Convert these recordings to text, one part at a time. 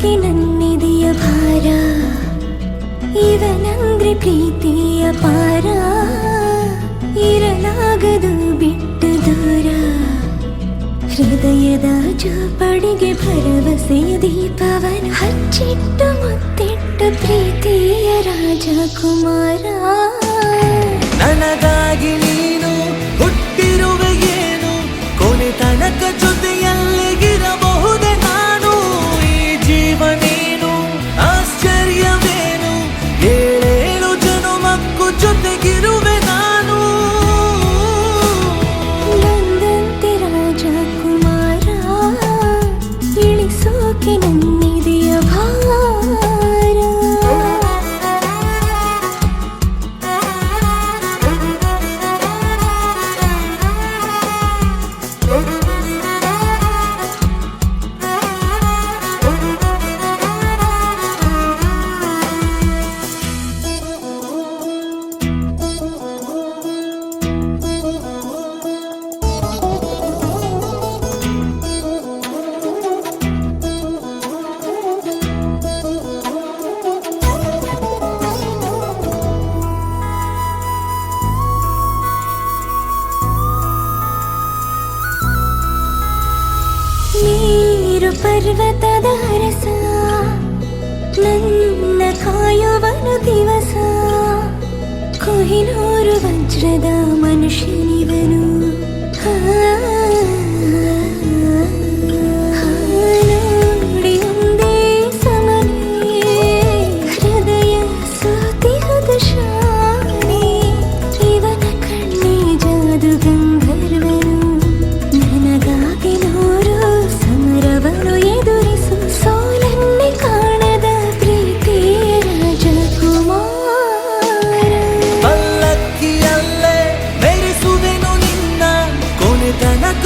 ಇಳಿಸೋಕೆ ನನ್ನಿದೆಯ ಭಾರ, ಇವನಂದ್ರೆ ಪ್ರೀತಿಯ ಪಾರ, ಇರಲಾಗದು ಬಿಟ್ಟು ದೂರ. ಹೃದಯದ ಜೋಪಡಿಗೆ ಭರವಸೆಯ ದೀಪವನು ಹಚ್ಚಿಟ್ಟು ಮುತ್ತಿಟ್ಟು ಪ್ರೀತಿಯ ರಾಜಕುಮಾರ. ನನಗಾಗಿ ನೀನು ಹುಟ್ಟಿರುವೆ ಏನು, ಕೊನೆ ತನಕ ಜೊತೆಯಲ್ಲಿಗಿರಬಹುದೇ ನಾನು. ಈ ಜೀವನೇನು ಆಶ್ಚರ್ಯವೇನು, ಏಳೇಳು ಜನುಮಕ್ಕೂ ಜೊತೆಗಿರುವೆ ನಾನು. ನಂದಂತೆ ರಾಜಕುಮಾರ, ಇಳಿಸೋಕೆ ನನ್ನಿದೆಯ ಭಾರ. ನೀರು ಪರ್ವತದ ರಸ, ನನ್ನ ಕಾಯುವನು ದಿವಸ. ಕೊಹಿನೂರು ವಜ್ರದ ಮನುಷ್ಯನಿವನು, ನೋಡಿ ಒಂದೇ ಸಮನೆ ಹೃದಯ ಸೋತಿಹದ ಶಾನೆ. ಇವನ ಕಣ್ಣಿ ಜಾದು ಗಂಧರ್ವನು, ನನಗಾಗಿ ನೂರು ಸಮರವನ್ನು ಎದುರಿಸು. ಸೋಲನ್ನೇ ಕಾಣದ ಪ್ರೀತಿಯ ರಾಜಕುಮಾರ. ಪಲ್ಲಕ್ಕಿಯಲ್ಲೇ ಬೆರೆಸುವೆನು ನಿನ್ನ, ಕೊನೆ ತನಕ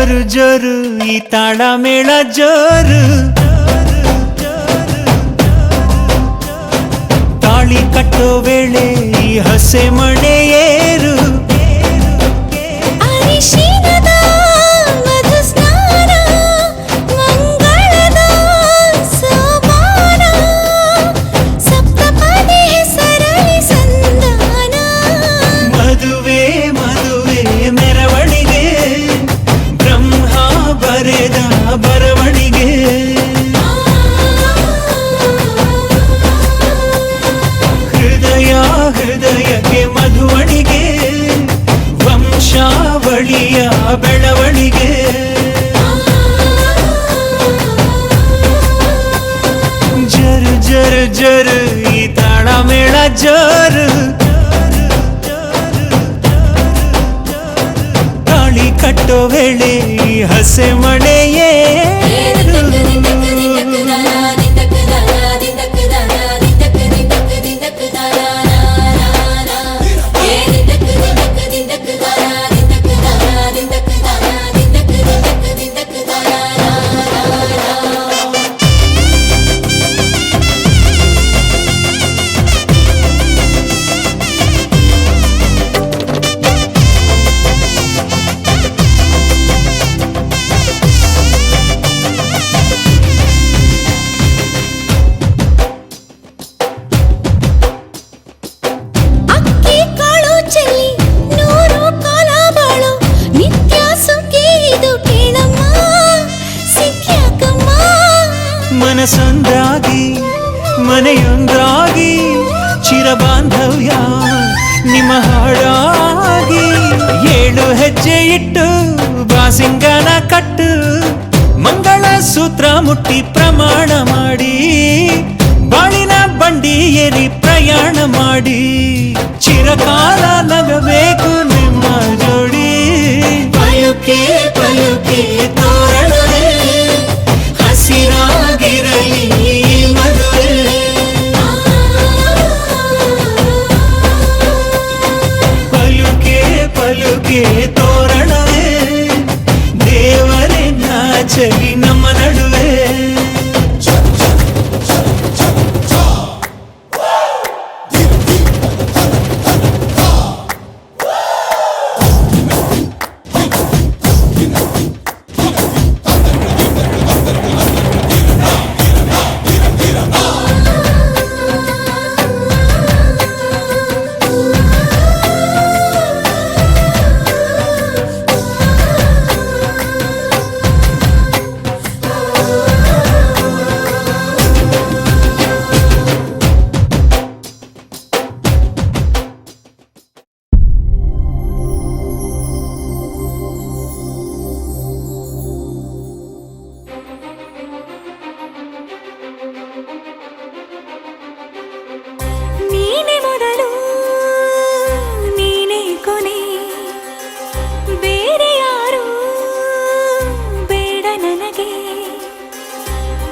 ಜರು ಜರು ಈ ತಾಳ ಮೇಳ ಜೋರು, ತಾಳಿ ಕಟ್ಟೋ ವೇಳೆ ಈ ಹಸೆ ಮಣೆ ಏರು, ಅರಿಶಿನದ ಮಧು ಸ್ನಾನ, ಮಂಗಳದ ಸೋಪಾನ, ಸಪ್ತಪದಿ ಹೆಸರಳಿ ಸಂಧಾನ, ಮದುವೆ ಮದುವೆ ಮೆರವಣಿಗೆ, ಬ್ರಹ್ಮ ಬರೆದ ಬರವಣಿಗೆ, ಹೃದಯ ಹೃದಯಕ್ಕೆ ಮಧುವಣಿಗೆ, ವಂಶಾವಳಿಯ ಬೆಳವಣಿಗೆ. ಜರು ಜರು ಜರು ಈ ತಾಳ ಮೇಳ ಜೋರು, ತಾಳಿ ಕಟ್ಟೋ ವೇಳೆ ಈ ಹಸೆ ಮಣೆಯೇ ಮನಸೊಂದಾಗಿ ಮನೆಯೊಂದಾಗಿ ಚಿರಬಾಂಧವ್ಯ ನಿಮ್ಮ ಹಾಡಾಗಿ, ಏಳು ಹೆಜ್ಜೆ ಇಟ್ಟು ಬಾಸಿಂಗನ ಕಟ್ಟು, ಮಂಗಳ ಸೂತ್ರ ಮುಟ್ಟಿ ಪ್ರಮಾಣ ಮಾಡಿ, ಬಾಳಿನ ಬಂಡಿ ಏರಿ ಪ್ರಯಾಣ ಮಾಡಿ, ಚಿರಕಾಲ ನಗಬೇಕು ನಿಮ್ಮ ಜೋಡಿ, ಪಯುಕೆ ಪಯುಕೆ ತೋರಣವೇ ಹಸಿರಾಗಿರಲಿ ಮದುವೆ, ಪಲುಕೆ ಪಲುಕೆ ತೋರಣವೇ ದೇವರೇ ನಾಚಲಿ ನಮ್ಮ ನಡುವೆ.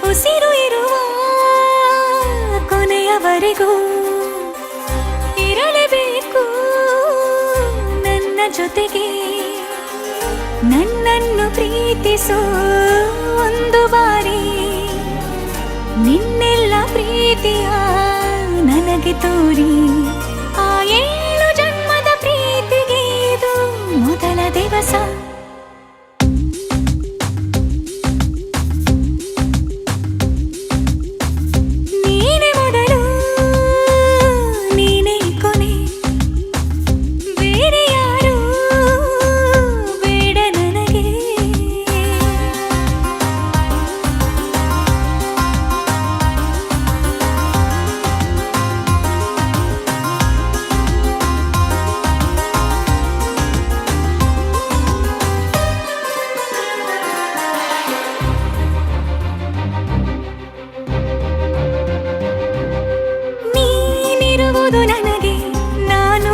ಉಸಿರು ಇರುವ ಕೊನೆಯವರೆಗೂ ಇರಲೇಬೇಕು ನನ್ನ ಜೊತೆಗೆ, ನನ್ನನ್ನು ಪ್ರೀತಿಸೋ ಒಂದು ಬಾರಿ, ನಿನ್ನೆಲ್ಲ ಪ್ರೀತಿಯ ನನಗೆ ತೋರಿ, ಆ 7 ಜನ್ಮದ ಪ್ರೀತಿಗೆ ಇದು ಮೊದಲ ದಿವಸ. ನೀನಿರುವುದು ನನಗೆ, ನಾನು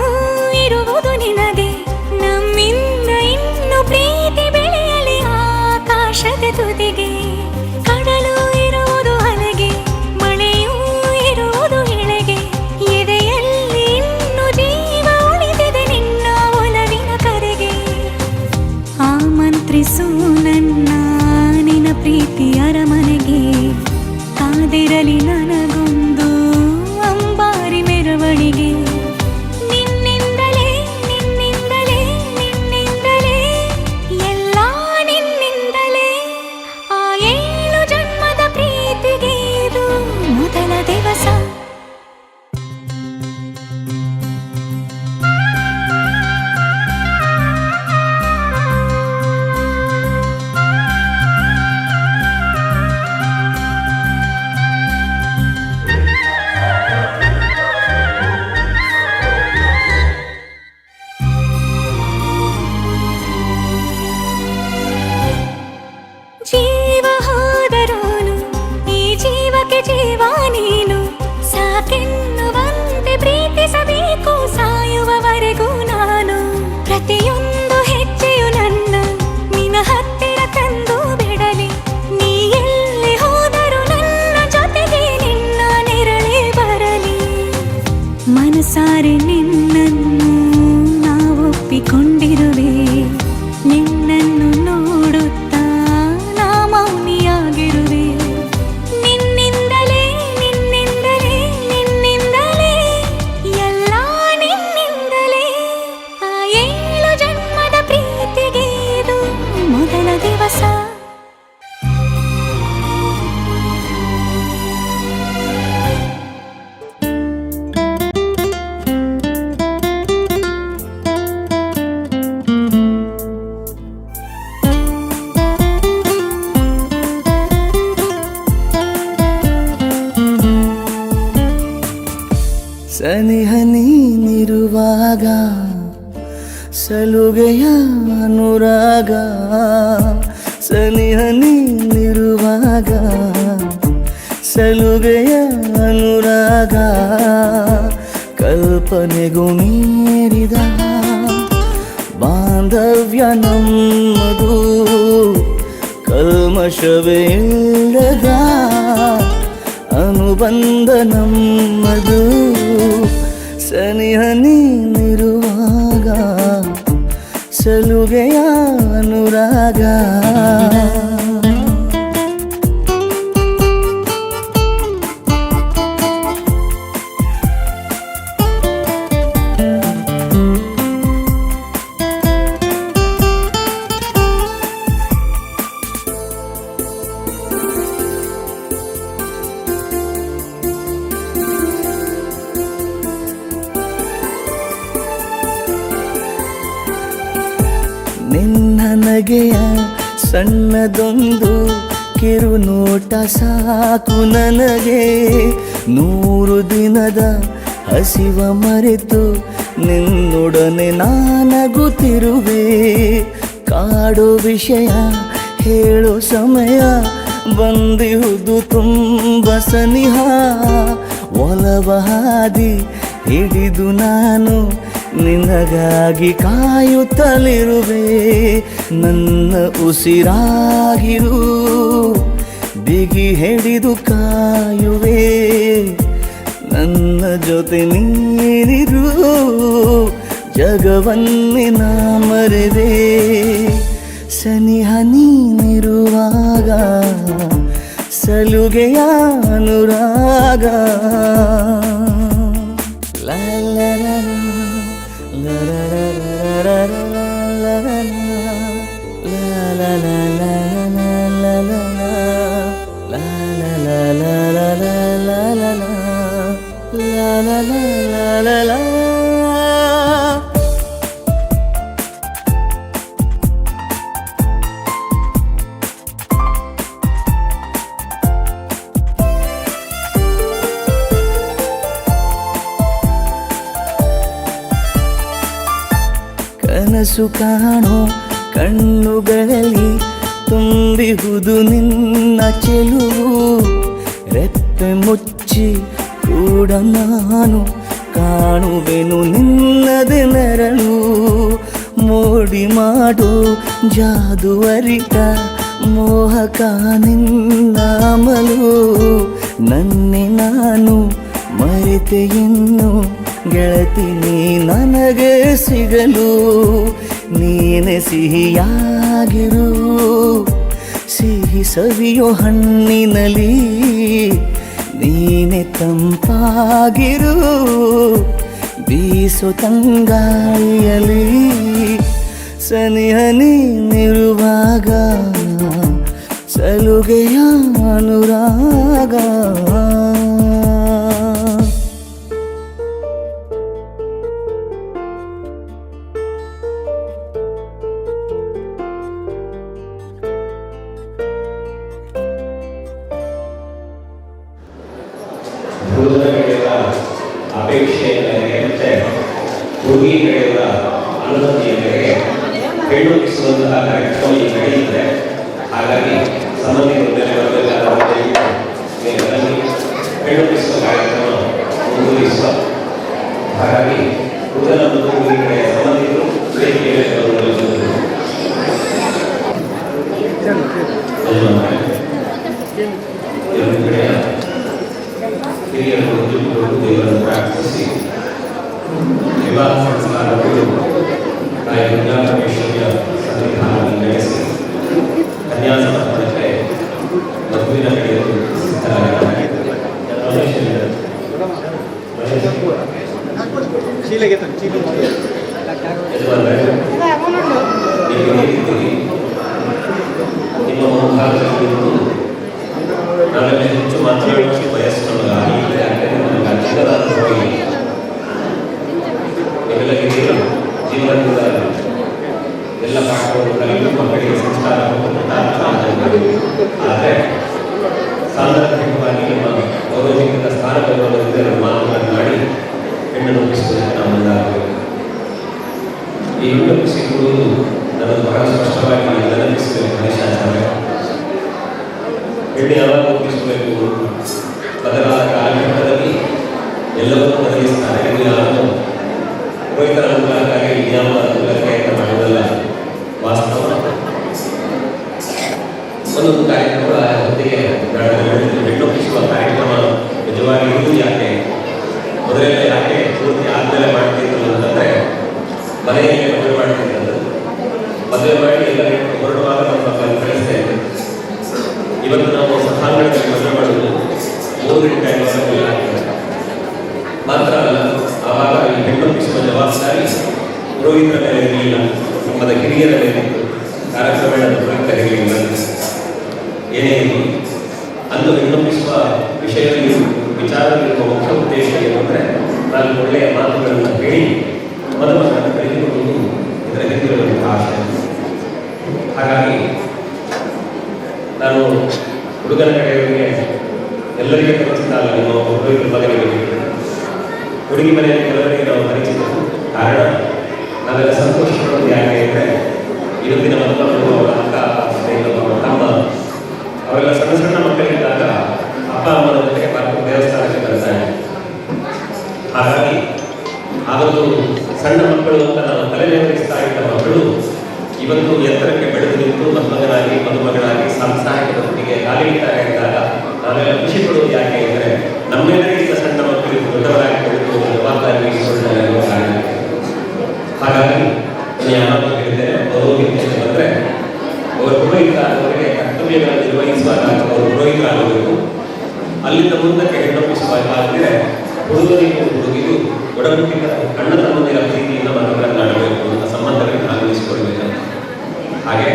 ಇರುವುದು ನಿನಗೆ, ನಮ್ಮಿಂದ ಇನ್ನು ಪ್ರೀತಿ ಬೆಳೆಯಲಿ ಆಕಾಶದ ತುದಿಗೆ. ಕಡಲು ಇರುವುದು ಅಲೆಗೆ, ಮಳೆಯೂ ಇರುವುದು ಎಳೆಗೆ, ಎದೆಯಲ್ಲಿ ಇನ್ನು ಜೀವ ಉಳಿದಿದೆ ನಿನ್ನ ಒಲವಿನ ಕರೆಗೆ. ಆಮಂತ್ರಿಸು ಪ್ರೀತಿ ಅರಮನೆಗೆ ಕಾದಿರಲಿ ನನಗೊಂದು ಅಂಬಾರಿ ಮೆರವಣಿಗೆ ನಿನ್ನಿಂದಲೇ ನಿನ್ನಿಂದಲೇ ನಿನ್ನಿಂದಲೇ ಎಲ್ಲ ನಿನ್ನಿಂದಲೇ ಆ 7 ಜನ್ಮದ ಪ್ರೀತಿಗೆ ಇದು ಮೊದಲ ದಿವಸ ಜೀವ ಹೋದರೋನು ಈ ಜೀವಕ್ಕೆ ಜೀವ ನೀನು ಸಾಕೆನ್ನುವಂತೆ ಪ್ರೀತಿಸಬೇಕು ಸಾಯುವವರೆಗೂ ನಾನು ಪ್ರತಿಯೊಂದು ಹೆಜ್ಜೆಯು ನನ್ನ ನಿನ್ನ ಹತ್ತಿರ ತಂದು ಬಿಡಲಿ ನೀ ಎಲ್ಲಿ ಹೋದರೂ ನನ್ನ ಜೊತೆಗೆ ನಿನ್ನ ನೆರಳೇ ಬರಲಿ ಮನಸಾರೆ ನಿನ್ನನ್ನು ನಾವೊಪ್ಪಿಕೊಂಡಿರುವೆ ನಿನ್ನನ್ನು ನೋಡುತ್ತಾ ನಾ ಮೌನಿಯಾಗಿರುವೆ ನಿನ್ನಿಂದಲೇ ನಿನ್ನಿಂದಲೇ ನಿನ್ನಿಂದಲೇ ಎಲ್ಲ ನಿನ್ನಿಂದಲೇ ಆ 7 ಜನ್ಮದ ಪ್ರೀತಿಗೆ ಇದು ಮೊದಲ ದಿವಸ ಸನಿಹ ನೀನಿರುವಾಗ ಸಲುಗೆಯ ಅನುರಾಗ ಸನಿಹ ನೀನಿರುವಾಗ ಸಲುಗೆಯ ಅನುರಾಗ ಕಲ್ಪನೆಗೂ ಮೀರಿದ ಬಾಂಧವ್ಯ ನಮ್ಮದು ಕಲ್ಮಶವೇ ಇಲ್ಲದ ಅನುಬಂಧ ನಮ್ಮದು ಸನಿಹ ನೀನಿರುವಾಗ ಸಲುಗೆಯ ಅನುರಾಗ ನಿನ್ನ ನಗೆಯ ಸಣ್ಣದೊಂದು ಕಿರುನೋಟ ಸಾಕು ನನಗೆ 100 ದಿನದ ಹಸಿವ ಮರೆತು ನಿನ್ನೊಡನೆ ನಾನಗುತ್ತಿರುವೆ ಕಾಡೋ ವಿಷಯ ಹೇಳೋ ಸಮಯ ಬಂದಿಹುದು ತುಂಬ ಸನಿಹ ಒಲವ ಹಾದಿ ಹಿಡಿದು ನಾನು ನಿನಗಾಗಿ ಕಾಯುತ್ತಲಿರುವೆ ನನ್ನ ಉಸಿರಾಗಿರು ಬಿಗಿ ಹಿಡಿದು ಕಾಯುವೆ ನನ್ನ ಜೊತೆ ನೀನಿರು ಜಗವನ್ನೇ ನಾ ಮರೆದೆ ಸನಿಹ ನೀನಿರುವಾಗ ಸಲುಗೆಯ ಅನುರಾಗ ಲಾ ಲಾ ಲಾ ಲಾ ಲಾ ಲಾ ಲಾ ಲಾ ಲಾ ಕನಸು ಕಾಣೋ ಕಣ್ಣುಗಳಲ್ಲಿ ತುಂಬಿಹುದು ನಿನ್ನ ಚೆಲುವು ರೆಪ್ಪೆ ಮುಚ್ಚಿ ಕೂಡ ನಾನು ಕಾಣುವೆನು ನಿನ್ನದೆ ನೆರಳು ಮೋಡಿ ಮಾಡೋ ಜಾದುವರಿತ ಮೋಹಕ ನಿನ್ನ ಅಮಲು ನನ್ನೆ ನಾನು ಮರೆತೆ ಇನ್ನು ಗೆಳತಿ ನೀ ನನಗೆ ಸಿಗಲು ನೀನೆ ಸಿಹಿಯಾಗಿರು ಸಿಹಿ ಸವಿಯೋ ಹಣ್ಣಿನಲ್ಲಿ ನೀನೆ ತಂಪಾಗಿರು, ಬೀಸೋ ತಂಗಾಳಿಯಲ್ಲಿ ಸನಿಹ ನೀನಿರುವಾಗ ಸಲುಗೆಯ ಅನುರಾಗ. ಹುಡುಗರ ಅಪೇಕ್ಷೆಯ ಮೇರೆಗೆ ಮತ್ತೆ ಹುಡುಗಿ ಕಡೆಯವರ ಅನುಮತಿಯ ಮೇರೆಗೆ ಹೆಣ್ಣು ಇಸುವಂತಹ ಕಾರ್ಯಕ್ರಮ ಈಗ ನಡೆಯುತ್ತದೆ. ಹಾಗಾಗಿ ಸಂಬಂಧಿಕರ ಮೇಲೆ ಬರಬೇಕಾದ ಹೆಣ್ಣು ಇಸುವ ಕಾರ್ಯಕ್ರಮ ಮುಂದುವರಿಸುವ. ಹಾಗಾಗಿ ಹುಡುಗನ ಮತ್ತು ಹುಡುಗಿ ಕಡೆಯ ಸಂಬಂಧಿಕರು ವೇದಿಕೆಯ ಕಡೆಯ ಹಿರಿಯರು ದೇವರನ್ನು ಪ್ರಾರ್ಥಿಸಿ ವಿವಾಹ ಸಂಸ್ಕಾರಗಳು ಶ್ರೀಯ ಸನ್ನಿಧಾನದಲ್ಲಿ ನಡೆಸಿ ಕನ್ಯಾ ಸಮರ್ಪಣಕ್ಕೆ ಮಗುವಿನ ಕಡೆಯವರು ಸಿದ್ಧರಾಗಿದ್ದಾರೆ. ನಿಮ್ಮ ಮುಂಭಾಗದಲ್ಲಿ ನಾವೆಲ್ಲ ಹೆಚ್ಚು ಮಾತನಾಡುವ ವಯಸ್ಸಿನೊಳಗ ನಿಮ್ಮೆಲ್ಲರಿಗೆ ಜೀವನದಿಂದ ಎಲ್ಲ ಪಾಠವನ್ನು ಕಲಿತು ಮಕ್ಕಳಿಗೆ ಸಂಸ್ಕಾರ ಆದರೆ ಸಾಂದರ್ಭಿಕವಾಗಿ ನಮ್ಮ ಗೌರವಯುತ ಸ್ಥಾನದಲ್ಲಿ ಮಾತನಾಡಿ ಹೆಣ್ಣನ್ನು ಒಪ್ಪಿಸುವುದಕ್ಕೆ ನಾವು ಮುಂದಾಗಬೇಕು. ಈ ಹೆಣ್ಣು ಸಿಗುವುದು ನನ್ನನ್ನು ಬಹಳ ಸ್ಪಷ್ಟವಾಗಿ ನೆನಪಿಸಬೇಕು. ಗಣೇಶಾಚಾರ್ಯ ಹೆಣ್ಣು ಯಾವಾಗ ಒಪ್ಪಿಸಬೇಕು? ಬದಲಾದ ಕಾಲಘಟ್ಟದಲ್ಲಿ ಎಲ್ಲವನ್ನೂ ಬದಲಿಸ್ತಾರೆ. ಇದು ನಾನು ಪುರೋಹಿತರ ಅನುಕೂಲಕ್ಕಾಗಿ ನಿಯಮ ಅನುಕೂಲಕ್ಕೆ ಮಾಡುವುದಲ್ಲ, ವಾಸ್ತವ. ಒಂದೊಂದು ಕಾರ್ಯಕ್ರಮ ಹೊತ್ತಿಗೆ ಹೆಣ್ಣೊಪ್ಪಿಸುವ ಕಾರ್ಯಕ್ರಮ ನಿಜವಾಗಿ ಇರುವುದು ಯಾಕೆ? ಮೊದಲೆಲ್ಲ ಯಾಕೆ ಪೂರ್ತಿ ಆದ್ಮೇಲೆ ಮಾಡ್ತಿದ್ರು ಅಂತಂದರೆ ಮನೆಯಲ್ಲಿ ಮದುವೆ ಮಾಡ್ತಿದ್ದದ್ದು. ಮದುವೆ ಮಾಡಿ ಎಲ್ಲರಿಗೂ ಹೊರಡುವಾಗ ನಮ್ಮ ಮಕ್ಕಳನ್ನು ಕಳಿಸ್ತೇವೆ. ಇವತ್ತು ನಾವು ಸಭಾಂಗಣದಲ್ಲಿ ಮದುವೆ ಮಾಡುವುದು 3 ಗಂಟೆ ಮಾತ್ರ ಅಲ್ಲ, ಆವಾಗ ಈ ಹೆಣ್ಣೊಪ್ಪಿಸುವ ಜವಾಬ್ದಾರಿ ಪುರೋಹಿತರ ಮೇಲೆ ಇರಲಿಲ್ಲ, ನಮ್ಮದ ಹಿರಿಯರ ಮೇಲೆ ಕಾರ್ಯಕ್ರಮದ ಪುರೋಹಿತರ ಇರಲಿಲ್ಲ. ಏನೇ ಇರಲಿ, ಅಂದು ಹೆಣ್ಣೊಪ್ಪಿಸುವ ವಿಷಯದಲ್ಲಿ ವಿಚಾರದಲ್ಲಿರುವ ಮುಖ್ಯ ಉದ್ದೇಶ ಏನಂದರೆ 4 ಒಳ್ಳೆಯ ಮಾತುಗಳನ್ನು ಹೇಳಿ ಮದುಮಗಳನ್ನು ಕಳೆದುಕೊಳ್ಳುವುದು ಇದರ ಹಿಂದಿರುವಂತಹ ಆಶಯ. ಹಾಗಾಗಿ ನಾನು ಹುಡುಗನ ಕಡೆಯವರಿಗೆ ಎಲ್ಲರಿಗೆ ಪರಿಚಿತಲ್ಲ, ನಿಮ್ಮ ಪುರೋಹಿತರ ಮಗನಿಗೆ ಹುಡುಗಿ ಮನೆಯಲ್ಲಿ ಕೆಲವರಿಗೆ ನಾವು ಪರಿಚಿತರು. ಕಾರಣ ನಾವೆಲ್ಲ ಸಂತೋಷಪಡೋದು ಯಾಕೆ ಅಂದರೆ ಇವತ್ತಿನ ಮಕ್ಕಳು ಅವರ ಅಕ್ಕ ಅವರ ತಮ್ಮ ಅವರೆಲ್ಲ ಸಣ್ಣ ಸಣ್ಣ ಮಕ್ಕಳಿದ್ದಾಗ ಅಪ್ಪ ಅಮ್ಮನ ಜೊತೆಗೆ ದೇವಸ್ಥಾನಕ್ಕೆ ಬರ್ತಾರೆ. ಹಾಗಾಗಿ ಆವತ್ತು ಸಣ್ಣ ಮಕ್ಕಳು ಅಂತ ನಾವು ತಲೆನೇರಿಸ್ತಾ ಇದ್ದ ಮಕ್ಕಳು ಇವತ್ತು ಎತ್ತರಕ್ಕೆ ಬೆಳೆದು ನಿಂತು ಮದುಮಗನಾಗಿ ಮದುಮಗಳಾಗಿ ಸಾಂಸಾರಿಕ ಬದುಕಿಗೆ ಕಾಲಿಡ್ತಾರೆ ಅಂದಾಗ ನಾವೆಲ್ಲ ಖುಷಿ ಪಡುವುದು ಯಾಕೆ ಅಂದರೆ ನಮ್ಮೆಲ್ಲರಿಗಿಂತ ಸಣ್ಣ ಮಕ್ಕಳಿಗೆ ದೊಡ್ಡವರಾಗಿ ಬೆಳೆದು ಜವಾಬ್ದಾರಿ ವಹಿಸಿಕೊಳ್ಳುವ ಕಾರಣ. ಹಾಗಾಗಿ ನಾನು ಯಾವಾಗ ಹೇಳಿದ್ದೇನೆ, ಪೌರೋಹಿತ್ಯಕ್ಕೆ ಬಂದರೆ ಅವರು ಪುರೋಹಿತರಾದವರಿಗೆ ಕರ್ತವ್ಯಗಳನ್ನು ನಿರ್ವಹಿಸುವಾಗ ಅವರು ಪುರೋಹಿತರಾಗಬೇಕು. ಅಲ್ಲಿಂದ ಮುಂದಕ್ಕೆ ಹೆಣ್ಣೊಪ್ಪಿಸುವಾಗಲೇ ಹುಡುಗನಿಗೂ ಹುಡುಗಿಗೂ ಒಡಹುಟ್ಟಿದ ಅಣ್ಣ ತಮ್ಮಂದಿರ ಪ್ರೀತಿಯಿಂದ ಮಾತುಗಳನ್ನಾಡಬೇಕು ಅಂತ ಸಂಬಂಧಗಳನ್ನು ಆಗಮಿಸಿಕೊಳ್ಬೇಕಂತ. ಹಾಗೆ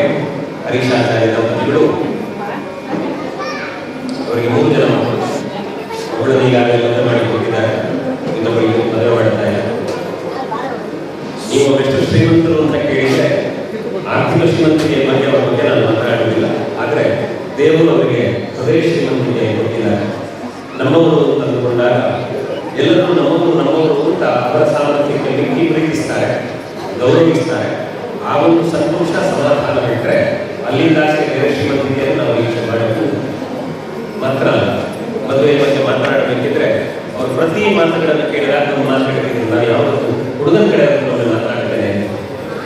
ಹರೀಶಾಚಾರ್ಯ ದಂಪತಿಗಳು ಅವರಿಗೆ 3 ಜನ ಮಕ್ಕಳು. ಒಬ್ಬಳನ್ನು ಈಗಾಗಲೇ ಮದುವೆ ಮಾಡಿ ಕೊಟ್ಟಿದ್ದಾರೆ, ಇನ್ನೊಬ್ಬರಿಗೆ ಮದುವೆ ಮಾಡ್ತಾ ಇದ್ದಾರೆ. ನೀವು ಎಷ್ಟು ಶ್ರೀಮಂತರು ಅಂತ ಕೇಳಿದರೆ ಆರ್ಥಿಕ ಶ್ರೀಮಂತಿಕೆಯ ಬಗ್ಗೆ ಅವರ ಬಗ್ಗೆ ನಾನು ಮಾತನಾಡುವುದಿಲ್ಲ. ಆದರೆ ದೇವರು ಅವರಿಗೆ ಹೃದಯ ಶ್ರೀಮಂತಿಕೆ ಕೊಟ್ಟಿದ್ದಾರೆ. ನಮ್ಮವರು ತಂದುಕೊಂಡಾಗ ಎಲ್ಲರೂ ನಮ್ಮವರು ಅಂತ ಅವರ ಸಾಮರ್ಥ್ಯಕ್ಕೆ ಮಿಕ್ಕಿ ಪ್ರೀತಿಸ್ತಾರೆ, ಗೌರವಿಸ್ತಾರೆ. ಆ ಒಂದು ಸಂತೋಷ ಸಮಾಧಾನ ಬಿಟ್ಟರೆ ಅಲ್ಲಿಂದಾಚೆ ಬೇರೆ ಶ್ರೀಮಂತಿಕೆಯನ್ನು ನಾವು ನಿರೀಕ್ಷೆ ಮಾಡಬೇಕು. ಮಾತ್ರ ಮದುವೆ ಬಗ್ಗೆ ಮಾತನಾಡಬೇಕಿದ್ರೆ ಅವರು ಪ್ರತಿ ಮಾತುಗಳನ್ನು ಕೇಳಿದಾಗ ನಮ್ಮ ಮಾತುಗಳಿಗೆ ನಾನು ಯಾವತ್ತೂ ಹುಡುಗನ ಕಡೆ ಮಾತನಾಡ್ತೇನೆ.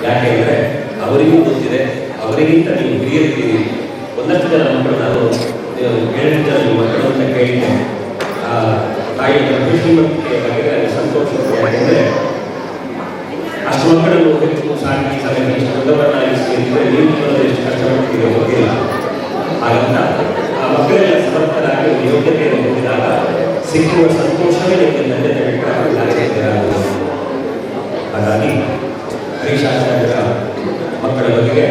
ಯಾಕೆ ಅಂದರೆ ಅವರಿಗೂ ಗೊತ್ತಿದೆ, ಅವರಿಗಿಂತ ನೀವು ಹಿರಿಯರಿದ್ದೀರಿ. ಒಂದಷ್ಟು ಜನ ಮಕ್ಕಳು ನಾನು 7 ಜನ ಮಕ್ಕಳು ಅಂತ ಕೇಳಿದ್ದೆ. ತಾಯಿ ಶ್ರೀಮಂತಿಕೆಯ ಬಗ್ಗೆ ನನಗೆ ಸಂತೋಷ. ಯಾಕೆಂದರೆ ಅಷ್ಟು ಮಕ್ಕಳನ್ನು ಹೆಚ್ಚು ಸಾಕಿ ಸಲಹೆ ಇಷ್ಟು ದೊಡ್ಡವನ್ನಾಗಿಸಿ ಅಂದರೆ ನೀವು ಎಷ್ಟು ಕಷ್ಟಪಡ್ತೀರೋ ಗೊತ್ತಿಲ್ಲ. ಹಾಗಂತ ಸಿಗುವ ಸಂತೋಷವೇ ನಿಮಗೆ ಧನ್ಯತೆ ಬಿಟ್ಟರೆ. ಹಾಗಾಗಿ ಹರೀಶಾಚಾರ್ಯರ ಮಕ್ಕಳ ಬಗೆಗೆ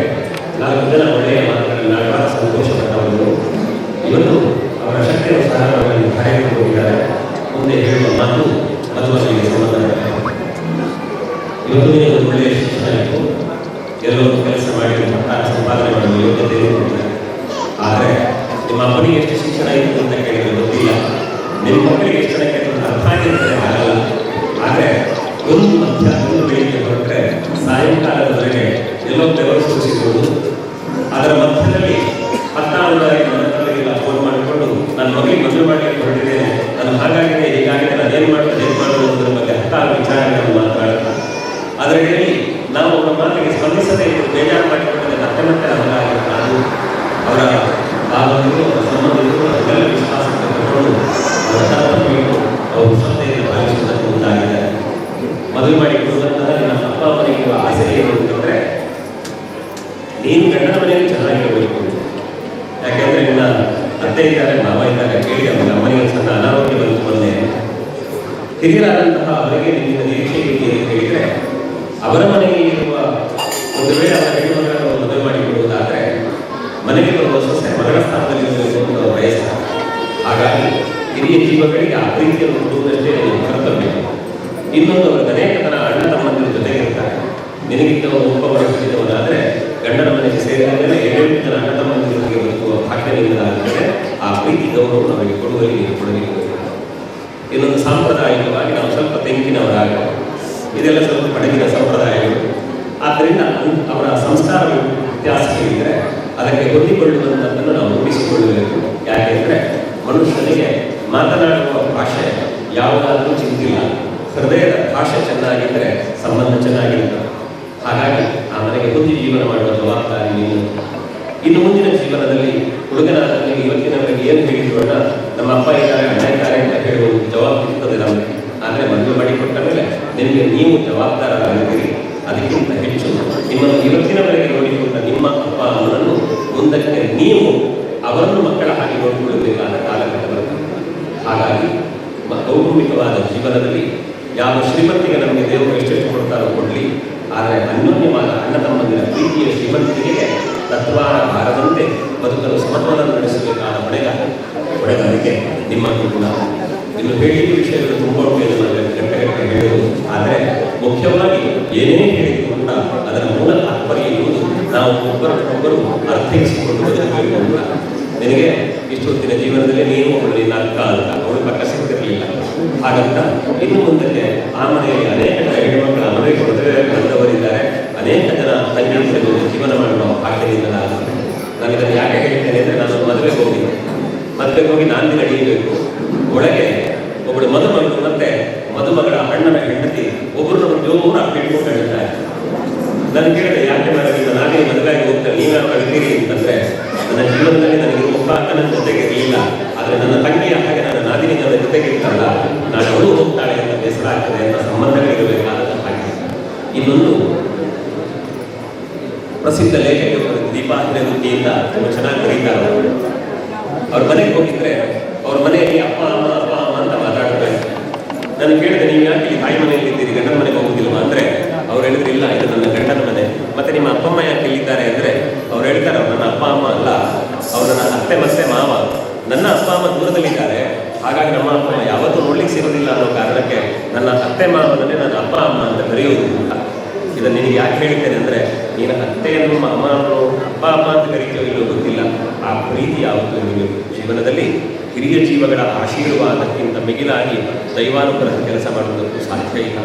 4 ಜನ ಒಳ್ಳೆಯ ಮಾತುಗಳನ್ನಾಡುವ ಸಂತೋಷಪಟ್ಟವರು. ಇವತ್ತು ಅವರ ಶಕ್ತಿಯನುಸಾರ ಅವರಲ್ಲಿ ಕಾರ್ಯಕ್ಕೆ ಹೋಗಿದ್ದಾರೆ. ಮುಂದೆ ಹೇಳುವ ಮಾತು ಮದುವೆಗೆ ಸಂಬಂಧ. ಇವತ್ತು ನೀವು ಒಂದು ಒಳ್ಳೆಯ ಶಿಕ್ಷಣ ಇತ್ತು, ಎಲ್ಲರೂ ಕೆಲಸ ಮಾಡಿ ಸಂಪಾದನೆ ಮಾಡಲು ಯೋಗ್ಯತೆ ಇರುವುದಿಲ್ಲ. ಆದರೆ ನಿಮ್ಮ ಅಪ್ಪನಿಗೆ ಎಷ್ಟು ಶಿಕ್ಷಣ ಇತ್ತು ಅಂತ ಕೇಳಿದ್ರೆ ಗೊತ್ತಿಲ್ಲ, ನಿಮ್ಮ ಮಕ್ಕಳಿಗೆ ಎಷ್ಟು ಜನಕ್ಕೆ ಅರ್ಥ ಆಗಿರ್ತದೆ ಆಗಲ್ಲ. ಆದರೆ ಒಂದು ಮಧ್ಯಾಹ್ನ ಬೆಳಿಗ್ಗೆ ಹೊರಟ್ರೆ ಸಾಯಂಕಾಲದವರೆಗೆ ಎಲ್ಲೋ ಬೆವರು ಸೂಚಿಸುವುದು. ಅದರ ಮಧ್ಯದಲ್ಲಿ 14 ಮಕ್ಕಳಿಗೆಲ್ಲ ಫೋನ್ ಮಾಡಿಕೊಂಡು ನನ್ನ ಮಗಳಿಗೆ ಮದುವೆ ಮಾಡಲಿಕ್ಕೆ ಹೊರಟಿದ್ದೇನೆ, ನಾನು ಹಾಗಾಗಿದೆ ಹೀಗಾಗಿದೆ, ನಾನು ಏನು ಮಾಡೋದು ಅನ್ನೋದ್ರ ಬಗ್ಗೆ 10 ವಿಚಾರಗಳನ್ನು ಮಾತನಾಡುತ್ತಾ ಅದರಲ್ಲಿ ನಾವು ಅವರ ಮಾತಿಗೆ ಸ್ಪಂದಿಸದೇ ಇದ್ದು ಬೇಜಾರು ಮಾಡಿಕೊಂಡರೆ ಮತ್ತೆ ಅವರಾಗಿರ್ತಾರೆ. ಅದು ಅವರ ಭಾವನೆಗಳು, ಅವರ ಸಂಬಂಧಿಗಳು ಅದೆಲ್ಲ ವಿಶ್ವಾಸಕ್ಕೆ ತಗೊಂಡು ಅವರ ತರಬೇಕು ಅವರು ಶ್ರದ್ಧೆಯನ್ನು ಭಾವಿಸುವುದಕ್ಕೆ ಮುಂದಾಗಿದ್ದಾರೆ. ಮದುವೆ ಮಾಡಿಕೊಳ್ಳುವಂತಹ ನಿನ್ನ ಅಪ್ಪ ಅಮ್ಮನಿಗೆ ಆಸೆ ಏನು ಅಂತಂದರೆ ನೀನು ಗಂಡನ ಮನೆಯಲ್ಲಿ ಚೆನ್ನಾಗಿರಬೇಕು. ಯಾಕೆಂದರೆ ನಿನ್ನ ಅತ್ತೆ ಇದ್ದಾರೆ, ಮಾವ ಇದ್ದಾರೆ, ಕೇಳಿ ಅವರ ಅಮ್ಮನಿಗೆ ಸಣ್ಣ ಅನಾರೋಗ್ಯ ಬಂತು ಮೊನ್ನೆ. ಹಿರಿಯರಾದಂತಹ ಅವರಿಗೆ ನಿನ್ನ ನಿರೀಕ್ಷೆ ಇದೆ ಅಂತ ಹೇಳಿದರೆ ಅವರ ಮನೆಗೆ ಇರುವ ಒಂದು ವೇಳೆ ಅವರ ಹೆಣ್ಣು ಮಗಳನ್ನು ಮದುವೆ ಮಾಡಿಕೊಡುವುದಾದರೆ ಮನೆಗೆ ಬರುವ ಸೊಸೆ ಮಗಳ ಸ್ಥಾನದಲ್ಲಿ ಇರಬೇಕು ಅವರ ವಯಸ್ಸು. ಹಾಗಾಗಿ ಹಿರಿಯ ಜೀವಗಳಿಗೆ ಆ ಪ್ರೀತಿಯನ್ನು ಕೊಡುವುದಷ್ಟೇ ನಿನ್ನ ಕರ್ತವ್ಯ. ಇನ್ನೊಂದು ಅವರಿಗೆ ಅನೇಕ ತನ ಅಣ್ಣ ತಮ್ಮಂದಿರ ಜೊತೆಗಿರ್ತಾರೆ. ನಿನಗಿದ್ದವನು ಒಬ್ಬ ಬಳಸಿದ್ದವನಾದರೆ ಗಂಡನ ಮನೆಗೆ ಸೇರಿದ ಮೇಲೆ 7 ಜನ ಅಣ್ಣ ತಮ್ಮಂದಿರೊಂದಿಗೆ ಬದುಕುವ ಭಾಗ್ಯ ನಿನ್ನದಾಗಿದ್ದರೆ ಆ ಪ್ರೀತಿ ಗೌರವವನ್ನು ಅವರಿಗೆ ಕೊಡುವಲ್ಲಿ ನೀನು ಕೊಡಬೇಕು. ಇನ್ನೊಂದು ಸಾಂಪ್ರದಾಯಿಕವಾಗಿ ನಾವು ಸ್ವಲ್ಪ ತೆಂಕಿನವರಾಗ ಇದೆಲ್ಲ ಸ್ವಲ್ಪ ಪಡಗಿನ ಸಂಪ್ರದಾಯಗಳು. ಆದ್ದರಿಂದ ಅವರ ಸಂಸ್ಕಾರ ವ್ಯತ್ಯಾಸಗಳಿದ್ದರೆ ಅದಕ್ಕೆ ಹೊಂದಿಕೊಳ್ಳುವಂಥದ್ದನ್ನು ನಾವು ರೂಢಿಸಿಕೊಳ್ಳಬೇಕು. ಯಾಕೆಂದರೆ ಮನುಷ್ಯನಿಗೆ ಮಾತನಾಡುವ ಭಾಷೆ ಯಾವುದಾದ್ರೂ ಚಿಂತಿಲ್ಲ, ಹೃದಯದ ಭಾಷೆ ಚೆನ್ನಾಗಿದ್ದರೆ ಸಂಬಂಧ ಚೆನ್ನಾಗಿರ್ತದೆ. ಹಾಗಾಗಿ ಆ ಮನೆಗೆ ಹೊಂದಿ ಜೀವನ ಮಾಡುವ ಜವಾಬ್ದಾರಿ ನೀನು. ಇನ್ನು ಮುಂದಿನ ಜೀವನದಲ್ಲಿ ಹುಡುಗನಾದ ಇವತ್ತಿನವರೆಗೆ ಏನು ಹೇಳಿರೋಣ, ನಮ್ಮ ಅಪ್ಪ ಇದ್ದಾರೆ, ಅಣ್ಣ ಇದ್ದಾರೆ ಅಂತ ಹೇಳುವ ಜವಾಬ್ದಾರಿ ಇರ್ತದೆ ನಮಗೆ. ಆದರೆ ಮದುವೆ ಮಾಡಿಕೊಟ್ಟ ಮೇಲೆ ನಿಮಗೆ ನೀವು ಜವಾಬ್ದಾರರಾಗಿದ್ದೀರಿ. ಅದಕ್ಕಿಂತ ಹೆಚ್ಚು ನಿಮ್ಮನ್ನು ಇವತ್ತಿನವರೆಗೆ ನೋಡಿಕೊಂಡ ನಿಮ್ಮ ಅಪ್ಪ ಅಮ್ಮನನ್ನು ಮುಂದಕ್ಕೆ ನೀವು ಅವರನ್ನು ಮಕ್ಕಳ ಹಾಗೆ ನೋಡಿಕೊಳ್ಳಬೇಕಾದ ಕಾಲಘಟ್ಟ ಬರುತ್ತದೆ. ಹಾಗಾಗಿ ಕೌಟುಂಬಿಕವಾದ ಜೀವನದಲ್ಲಿ ಯಾವ ಶ್ರೀಮಂತಿಗೆ ನಮಗೆ ದೇವರು ಎಷ್ಟೆಷ್ಟು ಕೊಡ್ತಾರೋ ಕೊಡಲಿ, ಆದರೆ ಅನ್ಯೋನ್ಯವಾದ ಅಣ್ಣ ತಮ್ಮಂದಿರ ಪ್ರೀತಿಯ ಶ್ರೀಮಂತಿಗೆ ತತ್ವಾರ ಬಾರದಂತೆ ಬದುಕಲು ಸಮತೋಲನ ನಡೆಸಬೇಕಾದ ಹೊಣೆಗಾರಿಕೆ ನಿಮ್ಮ ಕೂಡ. ಇನ್ನು ಹೇಳಿದ ವಿಷಯಗಳು ತುಂಬ ಗಂಟೆ ಹೇಳುವುದು. ಆದರೆ ಮುಖ್ಯವಾಗಿ ಏನೇ ಹೇಳಿದ್ರು ಕೂಡ ಅದರ ಮೂಲ ತಾತ್ಪರ್ಯ ಇರುವುದು ನಾವು ಒಬ್ಬರೊಬ್ಬರು ಅರ್ಥೈಸಿಕೊಂಡು ಬದುಕಬೇಕು ಅಂತ. ನಿನಗೆ ಇಷ್ಟೊತ್ತಿನ ಜೀವನದಲ್ಲಿ ನೀನು ಅವಳು ನಿನ್ನ ಅಕ್ಕ ಅಂತ ಅವಳು ಪಕ್ಕ ಸಿಗ್ತಿರಲಿಲ್ಲ. ಹಾಗಂತ ಇನ್ನು ಮುಂದಕ್ಕೆ ಆ ಮನೆಯಲ್ಲಿ ಅನೇಕ ಹೆಣ್ಣುಮಕ್ಕಳ ಮದುವೆಗೆ ಮದುವೆ ಬಂದವರಿದ್ದಾರೆ. ಅನೇಕ ಜನ ತಂಗಿಯರು ಜೀವನ ಮಾಡುವ ಭಾಗ್ಯದಿಂದ ನಾನು ಇದನ್ನು ಯಾಕೆ ಹೇಳ್ತೇನೆ ಅಂದರೆ, ನಾನು ಮದುವೆಗೆ ಹೋಗಿ ನಾನು ನಡೆಯಬೇಕು. ಒಳಗೆ ಒಬ್ಬಳು ಮದುಮಗಳು ಮತ್ತೆ ಮದುಮಗಳ ಅಣ್ಣನ ಹೆಂಡತಿ ಒಬ್ಬರನ್ನ ಜೋರಾಗಿ ಬಿಟ್ಕೊಂಡು ಹೇಳ್ತಾರೆ. ನನಗೆ ಕೇಳಿದೆ, ಯಾಕೆ ಮಾಡೋದಿಲ್ಲ, ನಾನೇ ಮದುವೆಯಾಗಿ ಹೋಗ್ತೇನೆ, ನೀವ್ಯಾರು ಕಳಿತೀರಿ ಅಂತಂದರೆ, ನನ್ನ ಜೀವನದಲ್ಲಿ ನನಗೆ ಒಬ್ಬ ಅಕ್ಕ ನನ್ನ ಜೊತೆಗೆ ಇರಲಿಲ್ಲ, ಆದರೆ ನನ್ನ ತಂಗಿಯ ಹಾಗೆ ನನ್ನ ನಾದಿನಿ ನನ್ನ ಜೊತೆಗೆ ಇರ್ತಲ್ಲ, ನಾನು ಅವಳು ಹೋಗ್ತಾಳೆ ಅಂತ ಬೇಸರ ಆಗ್ತದೆ ಅಂತ ಸಂಬಂಧಗಳಿರಬೇಕಾದ ಹಾಗೆ. ಇನ್ನೊಂದು ಪ್ರಸಿದ್ಧ ಲೇಖಕರು ದೀಪಾಂತರ ವೃತ್ತಿಯಿಂದ ತುಂಬ ಚೆನ್ನಾಗಿ ಬರೀತಾರೆ. ಅವ್ರ ಮನೆಗೆ ಹೋಗಿದ್ರೆ ಅವ್ರ ಮನೆಯಲ್ಲಿ ಅಪ್ಪ ಅಮ್ಮ ಅಂತ ಮಾತಾಡ್ತಾರೆ. ನಾನು ಕೇಳಿದೆ, ನೀವು ಯಾಕೆ ಈ ತಾಯಿ ಮನೆಯಲ್ಲಿ ಇದ್ದೀರಿ, ಗಂಡನ ಮನೆಗೆ ಹೋಗುದಿಲ್ವಾ ಅಂದರೆ ಅವ್ರು ಹೇಳಿದ್ರೆ, ಇಲ್ಲ ಇದು ನನ್ನ ಗಂಡನ ಮನೆ. ಮತ್ತೆ ನಿಮ್ಮ ಅಪ್ಪ ಅಮ್ಮ ಯಾಕೆ ಇಲ್ಲಿದ್ದಾರೆ ಅಂದರೆ ಅವ್ರು ಹೇಳ್ತಾರೆ, ಅವ್ರು ನನ್ನ ಅಪ್ಪ ಅಮ್ಮ ಅಲ್ಲ, ಅವರು ನನ್ನ ಅತ್ತೆ ಮತ್ತೆ ಮಾವ. ನನ್ನ ಅಪ್ಪ ಅಮ್ಮ ದೂರದಲ್ಲಿದ್ದಾರೆ, ಹಾಗಾಗಿ ನಮ್ಮ ಅಪ್ಪ ಅಮ್ಮ ಯಾವತ್ತೂ ನೋಡ್ಲಿಕ್ಕೆ ಸಿಗೋದಿಲ್ಲ ಅನ್ನೋ ಕಾರಣಕ್ಕೆ ನನ್ನ ಅತ್ತೆ ಮಾವನನ್ನೇ ನನ್ನ ಅಪ್ಪ ಅಮ್ಮ ಅಂತ ಕರೆಯೋದು ಅಂತ. ಇದನ್ನು ನಿನಗೆ ಯಾಕೆ ಹೇಳ್ತೇನೆ ಅಂದರೆ, ನೀನು ಅತ್ತೆಯನ್ನು ಅಮ್ಮನನ್ನು ಅಪ್ಪ ಅಮ್ಮ ಅಂತ ಕರೀತೀಯೋ ಇಲ್ಲೋ ಗೊತ್ತಿಲ್ಲ, ಆ ಪ್ರೀತಿ ಯಾವತ್ತೂ ನಿಮಗೆ ಜೀವನದಲ್ಲಿ ಹಿರಿಯ ಜೀವಗಳ ಆಶೀರ್ವಾದಕ್ಕಿಂತ ಮಿಗಿಲಾಗಿ ದೈವಾನುಗ್ರಹ ಕೆಲಸ ಮಾಡುವುದಕ್ಕೂ ಸಾಧ್ಯ ಇಲ್ಲ.